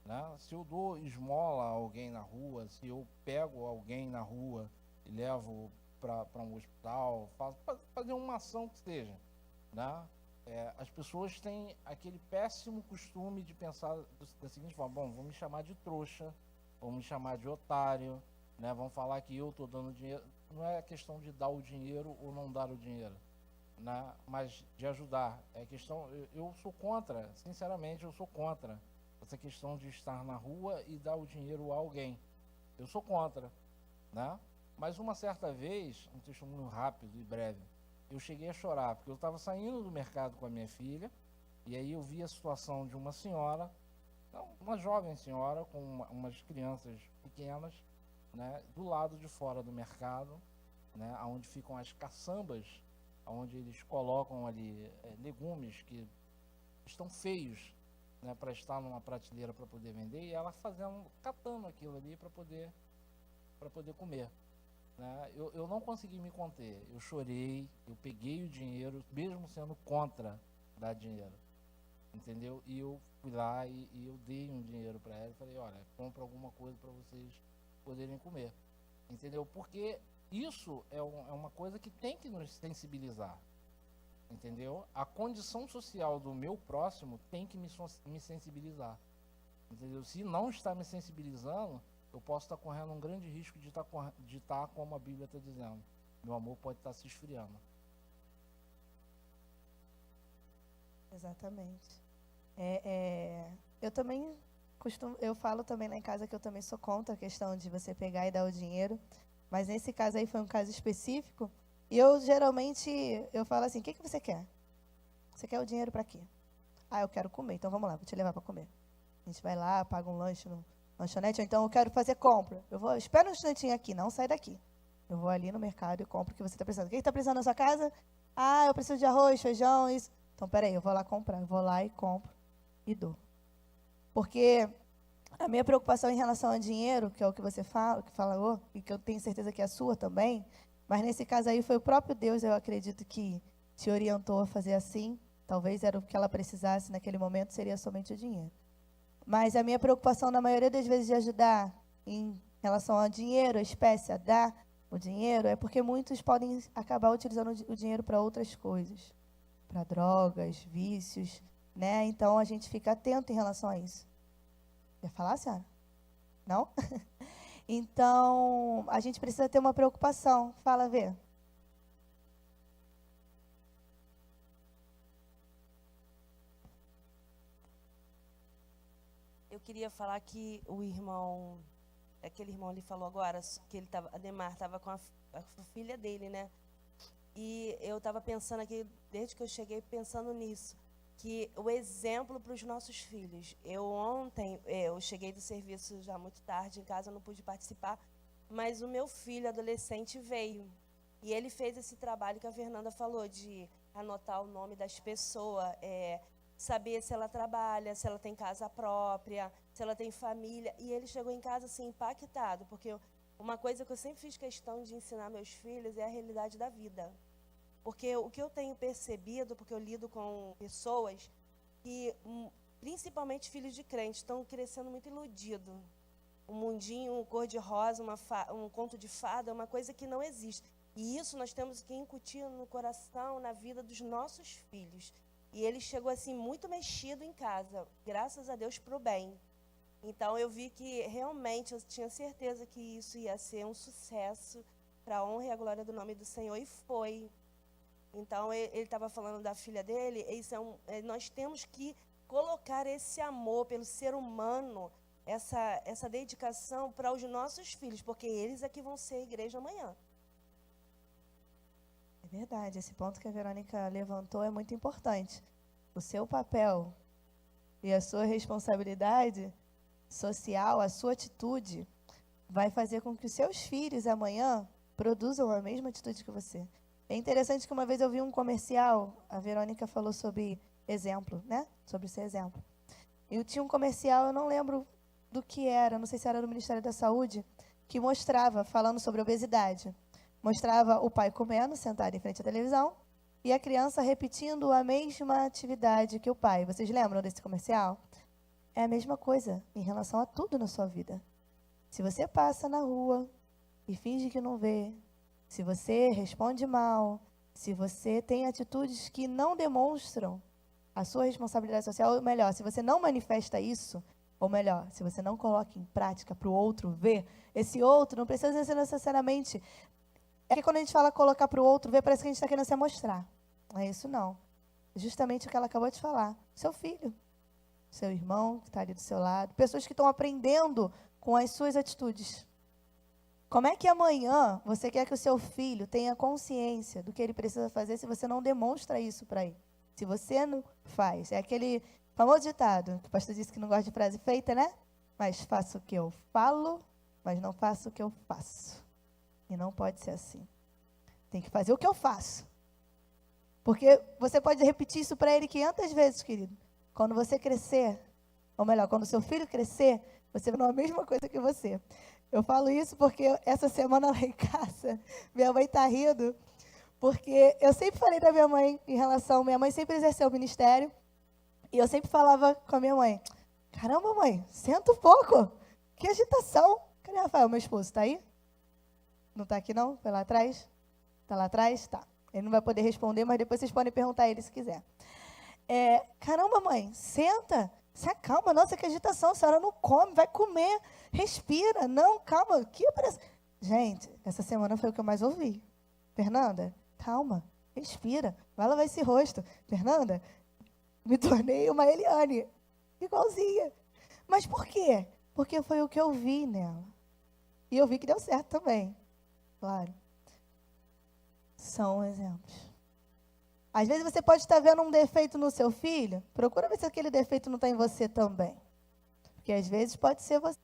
né? Se eu dou esmola a alguém na rua, se eu pego alguém na rua e levo para um hospital, fazer uma ação que seja, né? As pessoas têm aquele péssimo costume de pensar da seguinte forma: bom, vão me chamar de trouxa, vão me chamar de otário, né? Vão falar que eu estou dando dinheiro. Não é questão de dar o dinheiro ou não dar o dinheiro, né? Mas de ajudar. É questão. Eu sou contra, sinceramente, eu sou contra essa questão de estar na rua e dar o dinheiro a alguém. Eu sou contra, né? Mas uma certa vez, um testemunho rápido e breve, eu cheguei a chorar, porque eu estava saindo do mercado com a minha filha, e aí eu vi a situação de uma senhora, uma jovem senhora, com umas crianças pequenas, né, do lado de fora do mercado, né, onde ficam as caçambas, onde eles colocam ali legumes que estão feios, né, para estar numa prateleira para poder vender, e ela catando aquilo ali para poder comer. né? Eu não consegui me conter. Eu chorei, eu peguei o dinheiro, mesmo sendo contra dar dinheiro. Entendeu? E eu fui lá e eu dei um dinheiro para ela e falei, olha, compra alguma coisa para vocês poderem comer. Entendeu? Porque isso é uma coisa que tem que nos sensibilizar. Entendeu? A condição social do meu próximo tem que me sensibilizar. Entendeu? Se não está me sensibilizando, eu posso estar correndo um grande risco de estar como a Bíblia está dizendo. Meu amor pode estar se esfriando. Exatamente. Eu também eu falo também lá em casa que eu também sou contra a questão de você pegar e dar o dinheiro, mas nesse caso aí foi um caso específico, e eu geralmente, eu falo assim, o que você quer? Você quer o dinheiro para quê? Ah, eu quero comer, então vamos lá, vou te levar para comer. A gente vai lá, paga um lanche no lanchonete, ou então eu quero fazer compra. Espera um instantinho aqui, não sai daqui. Eu vou ali no mercado e compro o que você está precisando. O que está precisando na sua casa? Ah, eu preciso de arroz, feijão, isso. Então, peraí, eu vou lá comprar. Eu vou lá e compro e dou. Porque a minha preocupação em relação ao dinheiro, que é o que você falou, e que eu tenho certeza que é a sua também, mas nesse caso aí foi o próprio Deus, eu acredito, que te orientou a fazer assim. Talvez era o que ela precisasse naquele momento, seria somente o dinheiro. Mas a minha preocupação, na maioria das vezes, de ajudar em relação ao dinheiro, a espécie, a dar o dinheiro, é porque muitos podem acabar utilizando o dinheiro para outras coisas. Para drogas, vícios, né? Então, a gente fica atento em relação a isso. Quer falar, senhora? Não? Então, a gente precisa ter uma preocupação. Fala, Vê. Eu queria falar que aquele irmão ali falou agora, que Ademar estava com a filha dele, né? E eu estava pensando aqui, desde que eu cheguei, pensando nisso, que o exemplo para os nossos filhos. Ontem, eu cheguei do serviço já muito tarde, em casa eu não pude participar, mas o meu filho adolescente veio. E ele fez esse trabalho que a Fernanda falou, de anotar o nome das pessoas, saber se ela trabalha, se ela tem casa própria, se ela tem família. E ele chegou em casa assim, impactado, porque uma coisa que eu sempre fiz questão de ensinar meus filhos é a realidade da vida. Porque o que eu tenho percebido, porque eu lido com pessoas que, principalmente filhos de crentes, estão crescendo muito iludidos. Um mundinho, um cor-de-rosa, um conto de fada, é uma coisa que não existe. E isso nós temos que incutir no coração, na vida dos nossos filhos. E ele chegou assim muito mexido em casa, graças a Deus para o bem. Então eu vi que realmente eu tinha certeza que isso ia ser um sucesso para a honra e a glória do nome do Senhor, e foi. Então ele estava falando da filha dele, nós temos que colocar esse amor pelo ser humano, essa dedicação para os nossos filhos, porque eles é que vão ser a igreja amanhã. É verdade, esse ponto que a Verônica levantou é muito importante. O seu papel e a sua responsabilidade social, a sua atitude, vai fazer com que os seus filhos amanhã produzam a mesma atitude que você. É interessante que uma vez eu vi um comercial, a Verônica falou sobre exemplo, né? Sobre ser exemplo. Eu tinha um comercial, eu não lembro do que era, não sei se era do Ministério da Saúde, que mostrava, falando sobre obesidade. Mostrava o pai comendo, sentado em frente à televisão, e a criança repetindo a mesma atividade que o pai. Vocês lembram desse comercial? É a mesma coisa em relação a tudo na sua vida. Se você passa na rua e finge que não vê, se você responde mal, se você tem atitudes que não demonstram a sua responsabilidade social, ou melhor, se você não manifesta isso, ou melhor, se você não coloca em prática para o outro ver, esse outro não precisa ser necessariamente... É que quando a gente fala colocar para o outro ver, parece que a gente está querendo se mostrar. Não é isso, não. É justamente o que ela acabou de falar. Seu filho, seu irmão que está ali do seu lado, pessoas que estão aprendendo com as suas atitudes. Como é que amanhã você quer que o seu filho tenha consciência do que ele precisa fazer se você não demonstra isso para ele? Se você não faz. É aquele famoso ditado, que o pastor disse que não gosta de frase feita, né? Mas faço o que eu falo, mas não faço o que eu faço. E não pode ser assim. Tem que fazer o que eu faço. Porque você pode repetir isso para ele 500 vezes, querido. Quando você crescer, ou melhor, quando o seu filho crescer, você vai fazer a mesma coisa que você. Eu falo isso porque essa semana lá em casa, minha mãe tá rindo, porque eu sempre falei da minha mãe em relação, minha mãe sempre exerceu o ministério, e eu sempre falava com a minha mãe, caramba, mãe, senta um pouco, que agitação. Cadê o Rafael, meu esposo, tá aí? Não tá aqui não? Foi lá atrás? Tá lá atrás? Tá. Ele não vai poder responder, mas depois vocês podem perguntar a ele se quiser. Caramba, mãe, senta, se acalma, nossa, que agitação, a senhora não come, vai comer, respira, não, calma, que pressa. Gente, essa semana foi o que eu mais ouvi. Fernanda, calma, respira, vai lavar esse rosto. Fernanda, me tornei uma Eliane, igualzinha. Mas por quê? Porque foi o que eu vi nela. E eu vi que deu certo também, claro. São exemplos. Às vezes você pode estar vendo um defeito no seu filho, procura ver se aquele defeito não está em você também. Porque às vezes pode ser você.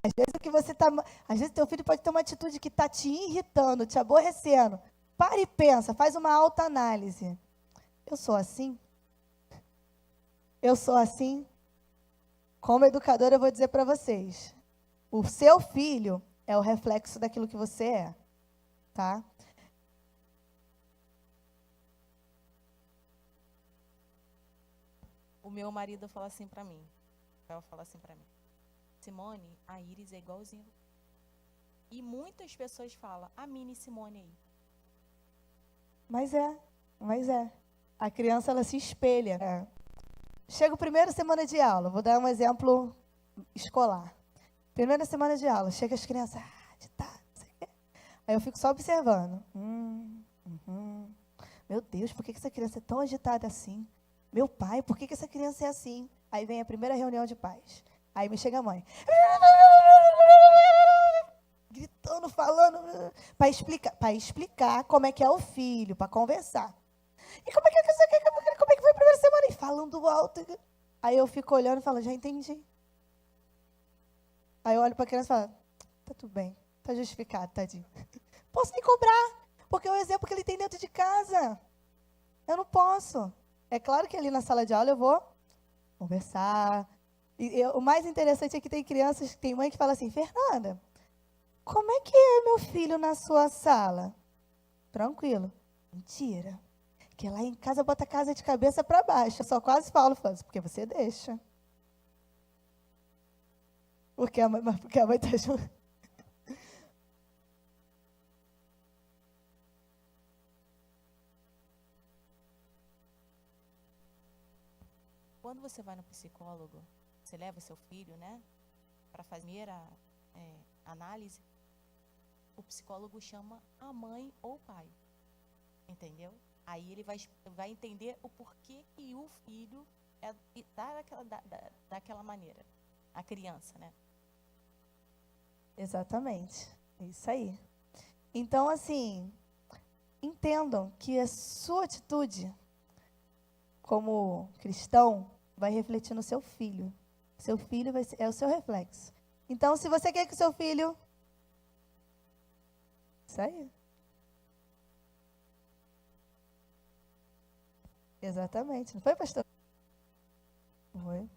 Às vezes o que você tá, às vezes teu filho pode ter uma atitude que está te irritando, te aborrecendo. Para e pensa, faz uma autoanálise. Eu sou assim? Eu sou assim? Como educadora eu vou dizer para vocês, o seu filho é o reflexo daquilo que você é, tá? O meu marido fala assim pra mim. Ela fala assim pra mim. Simone, a Iris é igualzinha. E muitas pessoas falam, a mini Simone aí. Mas é. A criança, ela se espelha. Chega a primeira semana de aula, vou dar um exemplo escolar. Primeira semana de aula, chega as crianças, não sei o quê. Aí eu fico só observando. Meu Deus, por que essa criança é tão agitada assim? Meu pai, por que essa criança é assim? Aí vem a primeira reunião de pais. Aí me chega a mãe. Gritando, falando, para explicar como é que é o filho, para conversar. E como é que foi a primeira semana? E falando alto. Aí eu fico olhando e falo, já entendi. Aí eu olho para a criança e falo, tá tudo bem, tá justificado, tadinho. Posso me cobrar, porque é o exemplo que ele tem dentro de casa. Eu não posso. É claro que ali na sala de aula eu vou conversar. O mais interessante é que tem crianças, tem mãe que fala assim, Fernanda, como é que é meu filho na sua sala? Tranquilo. Mentira. Que lá em casa bota a casa de cabeça para baixo. Eu só quase falo, porque você deixa. Porque a mãe tá junto. Quando você vai no psicólogo, você leva seu filho, né, para fazer a análise, o psicólogo chama a mãe ou o pai, entendeu? Aí ele vai entender o porquê que o filho está daquela maneira, a criança, né? Exatamente, é isso aí. Então, assim, entendam que a sua atitude como cristão vai refletir no seu filho. Seu filho é o seu reflexo. Então, se você quer que o seu filho... Isso aí. Exatamente. Não foi, pastor? Foi.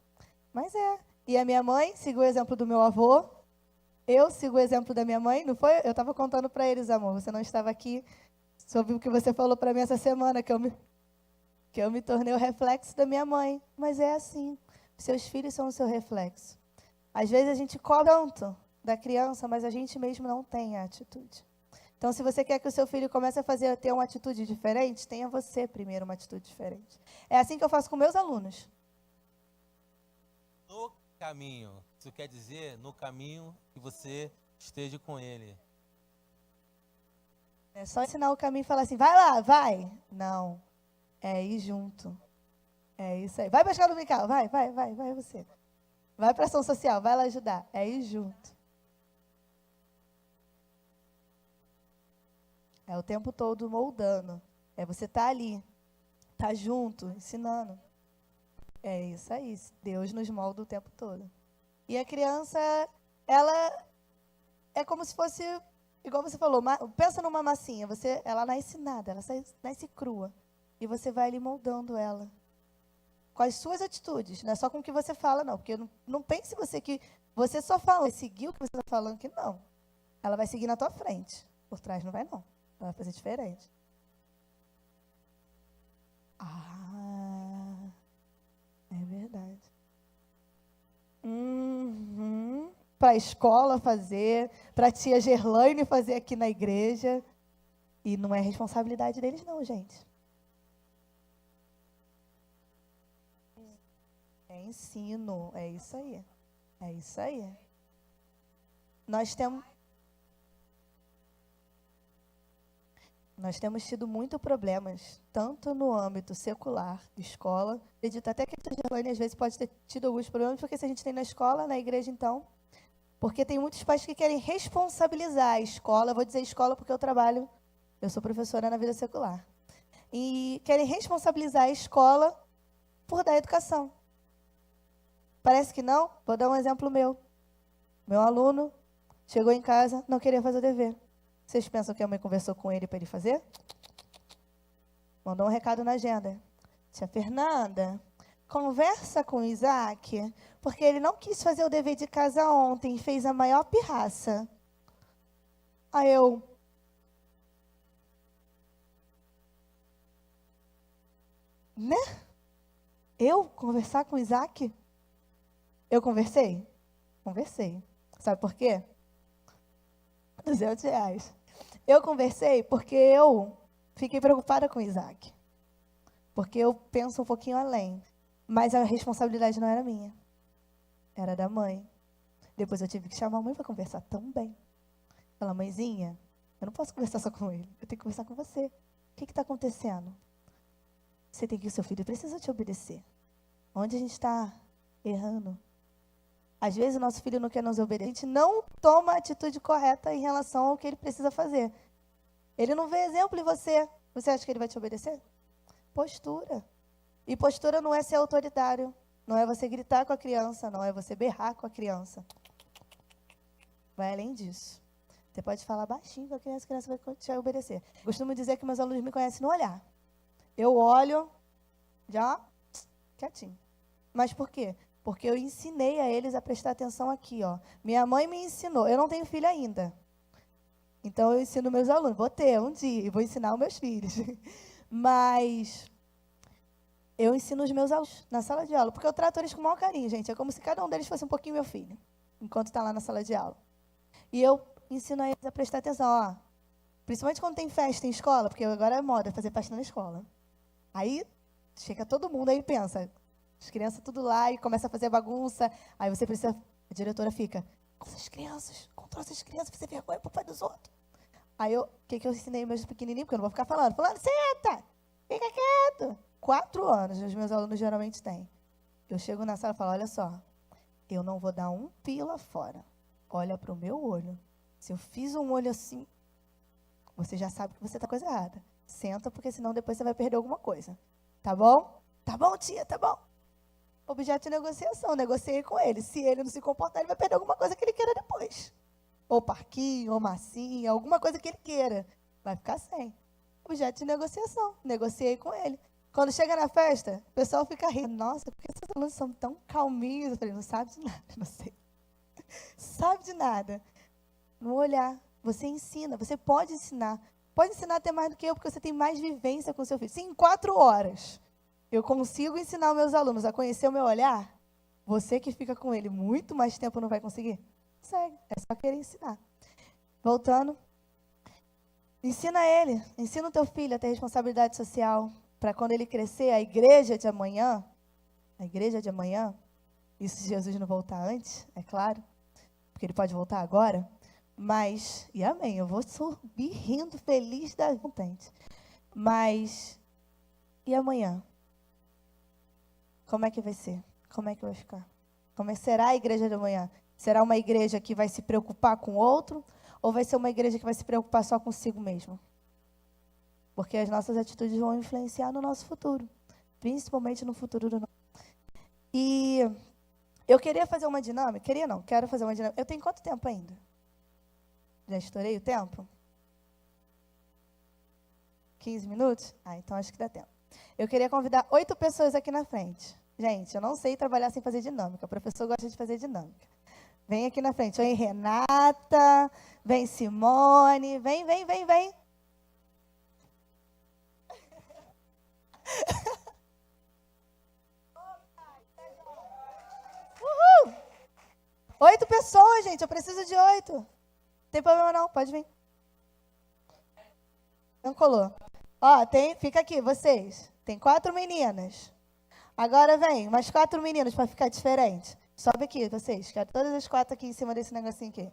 Mas é. E a minha mãe seguiu o exemplo do meu avô. Eu sigo o exemplo da minha mãe. Não foi? Eu estava contando para eles, amor. Você não estava aqui. Só ouviu o que você falou para mim essa semana, que eu me tornei o reflexo da minha mãe. Mas é assim. Seus filhos são o seu reflexo. Às vezes a gente cobra tanto da criança, mas a gente mesmo não tem a atitude. Então, se você quer que o seu filho comece a ter uma atitude diferente, tenha você primeiro uma atitude diferente. É assim que eu faço com meus alunos. No caminho. Isso quer dizer no caminho que você esteja com ele. É só ensinar o caminho e falar assim, vai lá, vai. Não. É ir junto. É isso aí. Vai buscar no Mical, vai você. Vai para ação social, vai lá ajudar. É ir junto. É o tempo todo moldando. É você estar ali, estar junto, ensinando. É isso aí. Deus nos molda o tempo todo. E a criança, ela é como se fosse, igual você falou, pensa numa massinha. Ela nasce nada, ela nasce crua. E você vai ali moldando ela. Com as suas atitudes, não é só com o que você fala, não. Porque não pense que você só fala, seguir o que você está falando, que não. Ela vai seguir na tua frente. Por trás não vai, não. Ela vai fazer diferente. Ah, é verdade. Para a escola fazer, para a tia Gerlaine fazer aqui na igreja. E não é responsabilidade deles, não, gente. É ensino, é isso aí. É isso aí. Nós temos tido muitos problemas, tanto no âmbito secular, escola. Acredito até que a Gerlaine às vezes pode ter tido alguns problemas, porque se a gente tem na escola, na igreja, então. Porque tem muitos pais que querem responsabilizar a escola. Eu vou dizer escola porque eu sou professora na vida secular. E querem responsabilizar a escola por dar educação. Parece que não? Vou dar um exemplo meu. Meu aluno chegou em casa, não queria fazer o dever. Vocês pensam que a mãe conversou com ele para ele fazer? Mandou um recado na agenda. Tia Fernanda, conversa com o Isaac, porque ele não quis fazer o dever de casa ontem e fez a maior pirraça. Aí eu... Né? Eu conversar com o Isaac? Eu conversei? Conversei. Sabe por quê? R$200. Eu conversei porque eu fiquei preocupada com o Isaac. Porque eu penso um pouquinho além. Mas a responsabilidade não era minha. Era da mãe. Depois eu tive que chamar a mãe para conversar também. Falar, mãezinha, eu não posso conversar só com ele. Eu tenho que conversar com você. O que está acontecendo? Você tem que o seu filho precisa te obedecer. Onde a gente está errando? Às vezes o nosso filho não quer nos obedecer. A gente não toma a atitude correta em relação ao que ele precisa fazer. Ele não vê exemplo em você. Você acha que ele vai te obedecer? Postura. E postura não é ser autoritário. Não é você gritar com a criança. Não é você berrar com a criança. Vai além disso. Você pode falar baixinho com a criança vai te obedecer. Costumo dizer que meus alunos me conhecem no olhar. Eu olho, já, quietinho. Mas por quê? Porque eu ensinei a eles a prestar atenção aqui, ó. Minha mãe me ensinou. Eu não tenho filho ainda. Então, eu ensino meus alunos. Vou ter um dia e vou ensinar os meus filhos. Mas eu ensino os meus alunos na sala de aula. Porque eu trato eles com o maior carinho, gente. É como se cada um deles fosse um pouquinho meu filho. Enquanto está lá na sala de aula. E eu ensino a eles a prestar atenção, ó. Principalmente quando tem festa em escola. Porque agora é moda fazer festa na escola. Aí, chega todo mundo aí e pensa, as crianças tudo lá e começa a fazer bagunça. Aí você precisa, a diretora fica, controla essas crianças, fazer vergonha pro pai dos outros. Aí o que eu ensinei meus pequenininhos, porque eu não vou ficar falando, senta, fica quieto. 4 anos, os meus alunos geralmente têm. Eu chego na sala e falo, olha só, eu não vou dar um pila fora. Olha pro meu olho. Se eu fiz um olho assim, você já sabe que você está coisa errada. Senta, porque senão depois você vai perder alguma coisa. Tá bom? Tá bom, tia, tá bom. Objeto de negociação, negociei com ele. Se ele não se comportar, ele vai perder alguma coisa que ele queira depois. Ou parquinho, ou massinha, alguma coisa que ele queira. Vai ficar sem. Objeto de negociação, negociei com ele. Quando chega na festa, o pessoal fica rindo. Nossa, por que esses alunos são tão calminhos? Eu falei, não sabe de nada, não sei. Sabe de nada. No olhar, você ensina, você pode ensinar. Pode ensinar até mais do que eu, porque você tem mais vivência com o seu filho. Se em 4 horas eu consigo ensinar os meus alunos a conhecer o meu olhar, você que fica com ele muito mais tempo não vai conseguir? Segue, é só querer ensinar. Voltando, ensina ele, ensina o teu filho a ter responsabilidade social, para quando ele crescer, a igreja de amanhã, isso se Jesus não voltar antes, é claro, porque ele pode voltar agora, mas, e amém, eu vou subir rindo, feliz da contente. Mas, e amanhã? Como é que vai ser? Como é que vai ficar? Como será a igreja de amanhã? Será uma igreja que vai se preocupar com o outro? Ou vai ser uma igreja que vai se preocupar só consigo mesmo? Porque as nossas atitudes vão influenciar no nosso futuro. Principalmente no futuro do nosso. E eu queria fazer uma dinâmica. Quero fazer uma dinâmica. Eu tenho quanto tempo ainda? Já estourei o tempo? 15 minutos? Então acho que dá tempo. Eu queria convidar 8 pessoas aqui na frente. Gente, eu não sei trabalhar sem fazer dinâmica. O professor gosta de fazer dinâmica. Vem aqui na frente. Vem Renata, vem Simone, vem. Uhul! 8 pessoas, gente. Eu preciso de 8. Não tem problema não, pode vir. Não colou. Ó, fica aqui, vocês. Tem 4 meninas. Agora vem, mais 4 meninos para ficar diferente. Sobe aqui, vocês. Quero todas as 4 aqui em cima desse negocinho aqui.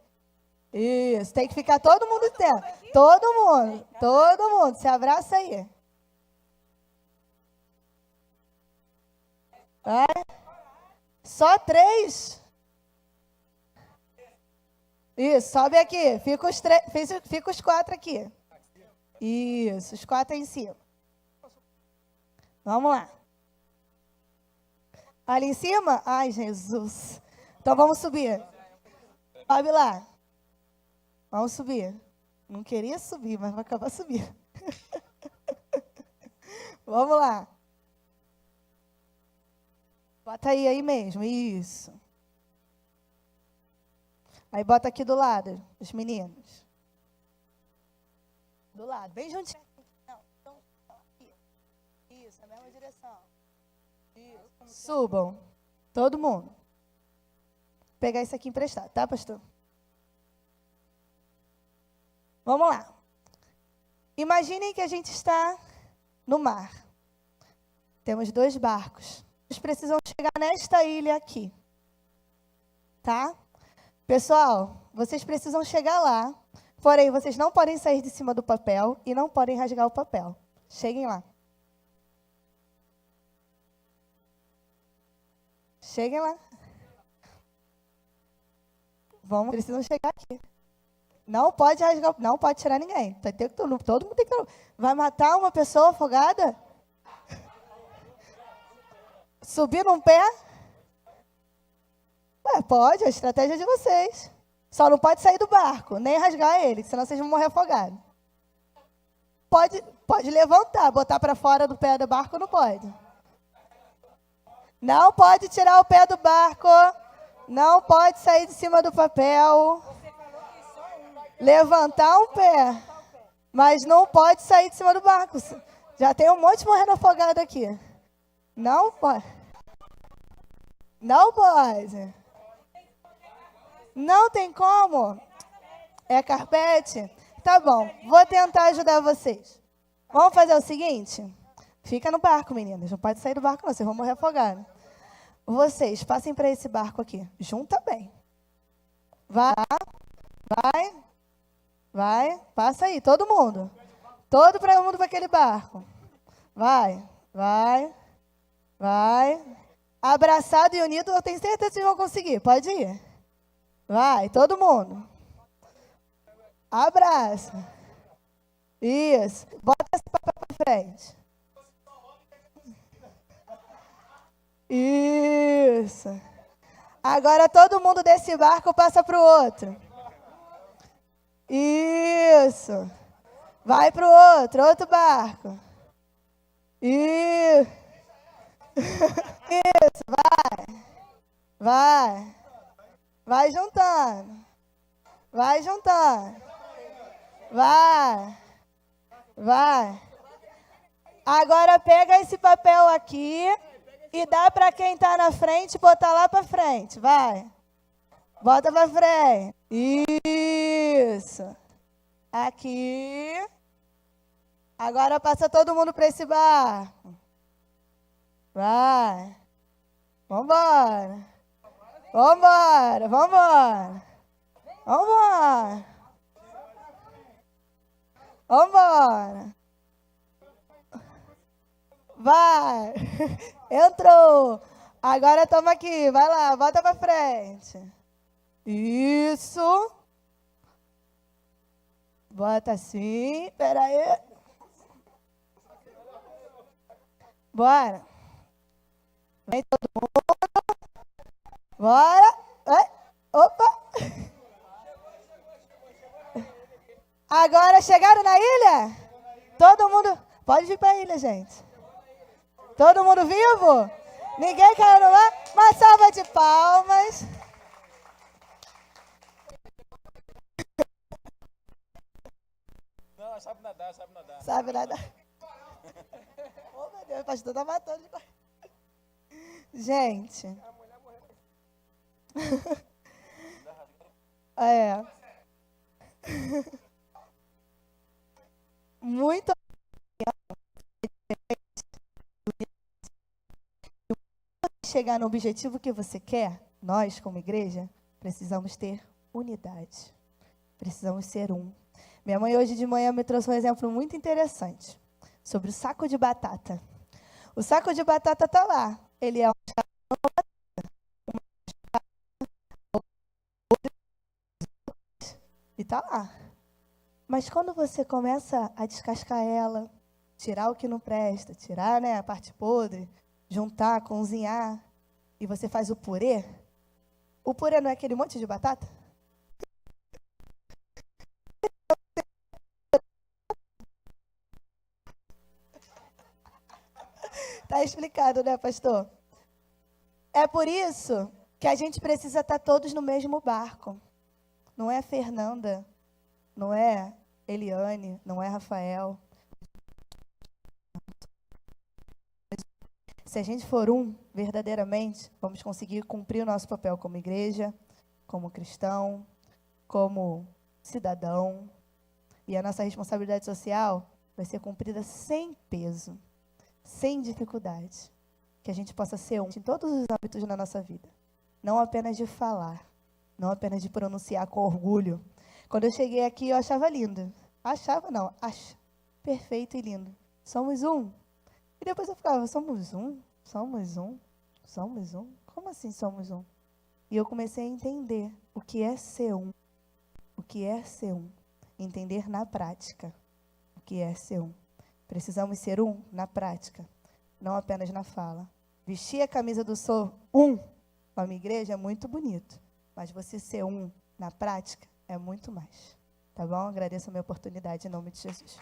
Isso, tem que ficar todo mundo dentro. Todo mundo. Se abraça aí. Vai. Só 3? Isso, sobe aqui. Fica os 4 aqui. Isso, os 4 aí em cima. Vamos lá. Ali em cima? Ai, Jesus. Então vamos subir. Sobe lá. Vamos subir. Não queria subir, mas vai acabar subindo. Vamos lá. Bota aí mesmo. Isso. Aí bota aqui do lado, os meninos. Do lado, bem juntinho. Não, então, aqui. Isso, na mesma direção. Isso. Subam. Todo mundo. Vou pegar isso aqui emprestado, tá, pastor? Vamos lá. Imaginem que a gente está no mar. Temos 2 barcos. Eles precisam chegar nesta ilha aqui. Tá? Pessoal, vocês precisam chegar lá. Porém, vocês não podem sair de cima do papel e não podem rasgar o papel. Cheguem lá. Cheguem lá. Precisam chegar aqui. Não pode rasgar, não pode tirar ninguém. Todo mundo tem que... Vai matar uma pessoa afogada? Subir num pé? Pode, é a estratégia de vocês. Só não pode sair do barco, nem rasgar ele, senão vocês vão morrer afogados. Pode levantar, botar para fora do pé do barco, não pode. Não pode tirar o pé do barco. Não pode sair de cima do papel. Levantar um pé. Mas não pode sair de cima do barco. Já tem um monte morrendo afogado aqui. Não pode. Não pode. Não tem como. É carpete? Tá bom, vou tentar ajudar vocês. Vamos fazer o seguinte? Fica no barco, meninas. Não pode sair do barco, não. Vocês vão morrer afogados. Vocês, passem para esse barco aqui. Junta bem. Vai. Passa aí, todo mundo. Todo mundo para aquele barco. Vai. Abraçado e unido, eu tenho certeza que vocês vão conseguir. Pode ir. Vai, todo mundo. Abraça. Isso. Bota esse papel para frente. Isso. Agora todo mundo desse barco passa para o outro. Isso. Vai para o outro barco. Isso. Isso, vai. Vai juntando. Vai. Agora pega esse papel aqui e dá para quem está na frente e botar lá para frente. Vai. Bota para frente. Isso. Aqui. Agora passa todo mundo para esse barco. Vai. Vambora. Vai. Entrou. Agora toma aqui. Vai lá, bota pra frente. Isso. Bota assim. Pera aí. Bora. Vem todo mundo. Bora. Opa. Agora chegaram na ilha? Todo mundo... Pode vir para a ilha, gente. Todo mundo vivo? Ninguém caiu no mar? Uma salva de palmas. sabe nadar, sabe nadar. Sabe nadar? Oh, meu Deus, o pastor tá matando. Gente. É. Muito chegar no objetivo que você quer, nós, como igreja, precisamos ter unidade. Precisamos ser um. Minha mãe hoje de manhã me trouxe um exemplo muito interessante sobre o saco de batata. O saco de batata está lá. Ele é um e está lá. Mas quando você começa a descascar ela, tirar o que não presta, tirar, né, a parte podre, juntar, cozinhar, e você faz o purê não é aquele monte de batata? Tá explicado, né, pastor? É por isso que a gente precisa estar todos no mesmo barco. Não é Fernanda, não é Eliane, não é Rafael. Se a gente for um, verdadeiramente, vamos conseguir cumprir o nosso papel como igreja, como cristão, como cidadão. E a nossa responsabilidade social vai ser cumprida sem peso, sem dificuldade. Que a gente possa ser um em todos os âmbitos na nossa vida. Não apenas de falar, não apenas de pronunciar com orgulho. Quando eu cheguei aqui, eu achava lindo. Achava, não, acho. Perfeito e lindo. Somos um. E depois eu ficava, somos um? Somos um? Somos um? Como assim somos um? E eu comecei a entender o que é ser um. O que é ser um. Entender na prática o que é ser um. Precisamos ser um na prática, não apenas na fala. Vestir a camisa do sou um com a minha igreja é muito bonito, mas você ser um na prática é muito mais. Tá bom? Agradeço a minha oportunidade em nome de Jesus.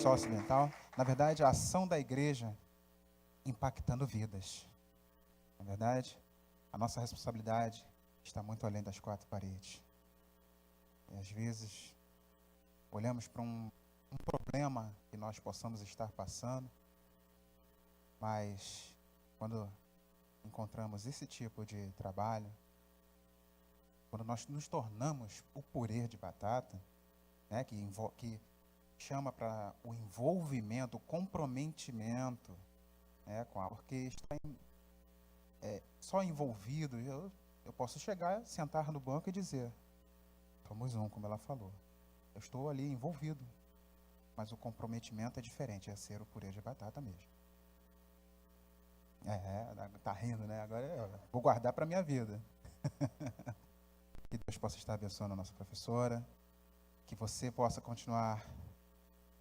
Ocidental, na verdade, a ação da igreja impactando vidas. Na verdade, a nossa responsabilidade está muito além das quatro paredes. E às vezes, olhamos para um problema que nós possamos estar passando, mas quando encontramos esse tipo de trabalho, quando nós nos tornamos o purê de batata, né, que chama para o envolvimento, o comprometimento, né, porque está só envolvido, eu posso chegar, sentar no banco e dizer, somos um, como ela falou. Eu estou ali envolvido, mas o comprometimento é diferente, é ser o purê de batata mesmo. Tá rindo, né? Agora eu vou guardar para a minha vida. Que Deus possa estar abençoando a nossa professora, que você possa continuar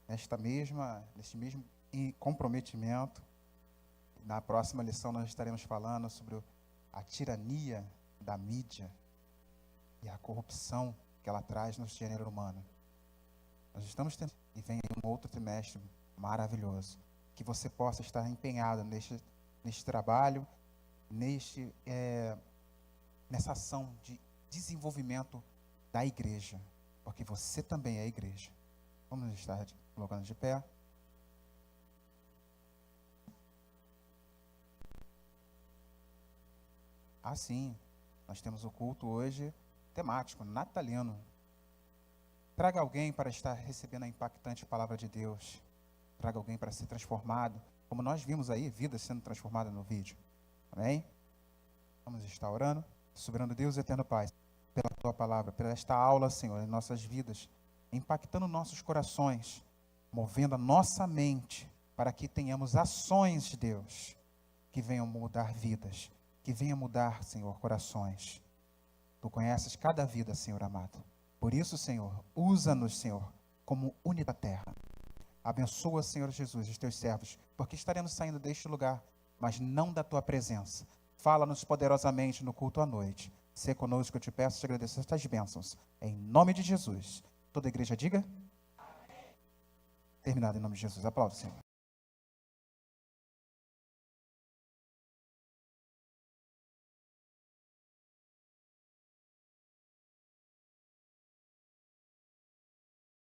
neste mesmo comprometimento. Na próxima lição nós estaremos falando sobre a tirania da mídia e a corrupção que ela traz no gênero humano. Nós estamos tendo, e vem aí um outro trimestre maravilhoso, que você possa estar empenhado neste trabalho, nessa ação de desenvolvimento da igreja, porque você também é a igreja. Vamos estar colocando de pé. Sim, Nós temos o culto hoje temático, natalino. Traga alguém para estar recebendo a impactante palavra de Deus. Traga alguém para ser transformado, como nós vimos aí, vidas sendo transformadas no vídeo. Amém? Vamos estar orando. Soberano Deus, eterno Pai, pela Tua palavra, pela esta aula, Senhor, em nossas vidas, impactando nossos corações, movendo a nossa mente, para que tenhamos ações de Deus, que venham mudar vidas, que venham mudar, Senhor, corações. Tu conheces cada vida, Senhor amado. Por isso, Senhor, usa-nos, Senhor, como une da terra. Abençoa, Senhor Jesus, os teus servos, porque estaremos saindo deste lugar, mas não da tua presença. Fala-nos poderosamente no culto à noite. Sê conosco, eu te peço, te agradeço estas bênçãos. Em nome de Jesus. Toda a igreja diga? Amém. Terminado em nome de Jesus. Aplausos, Senhor.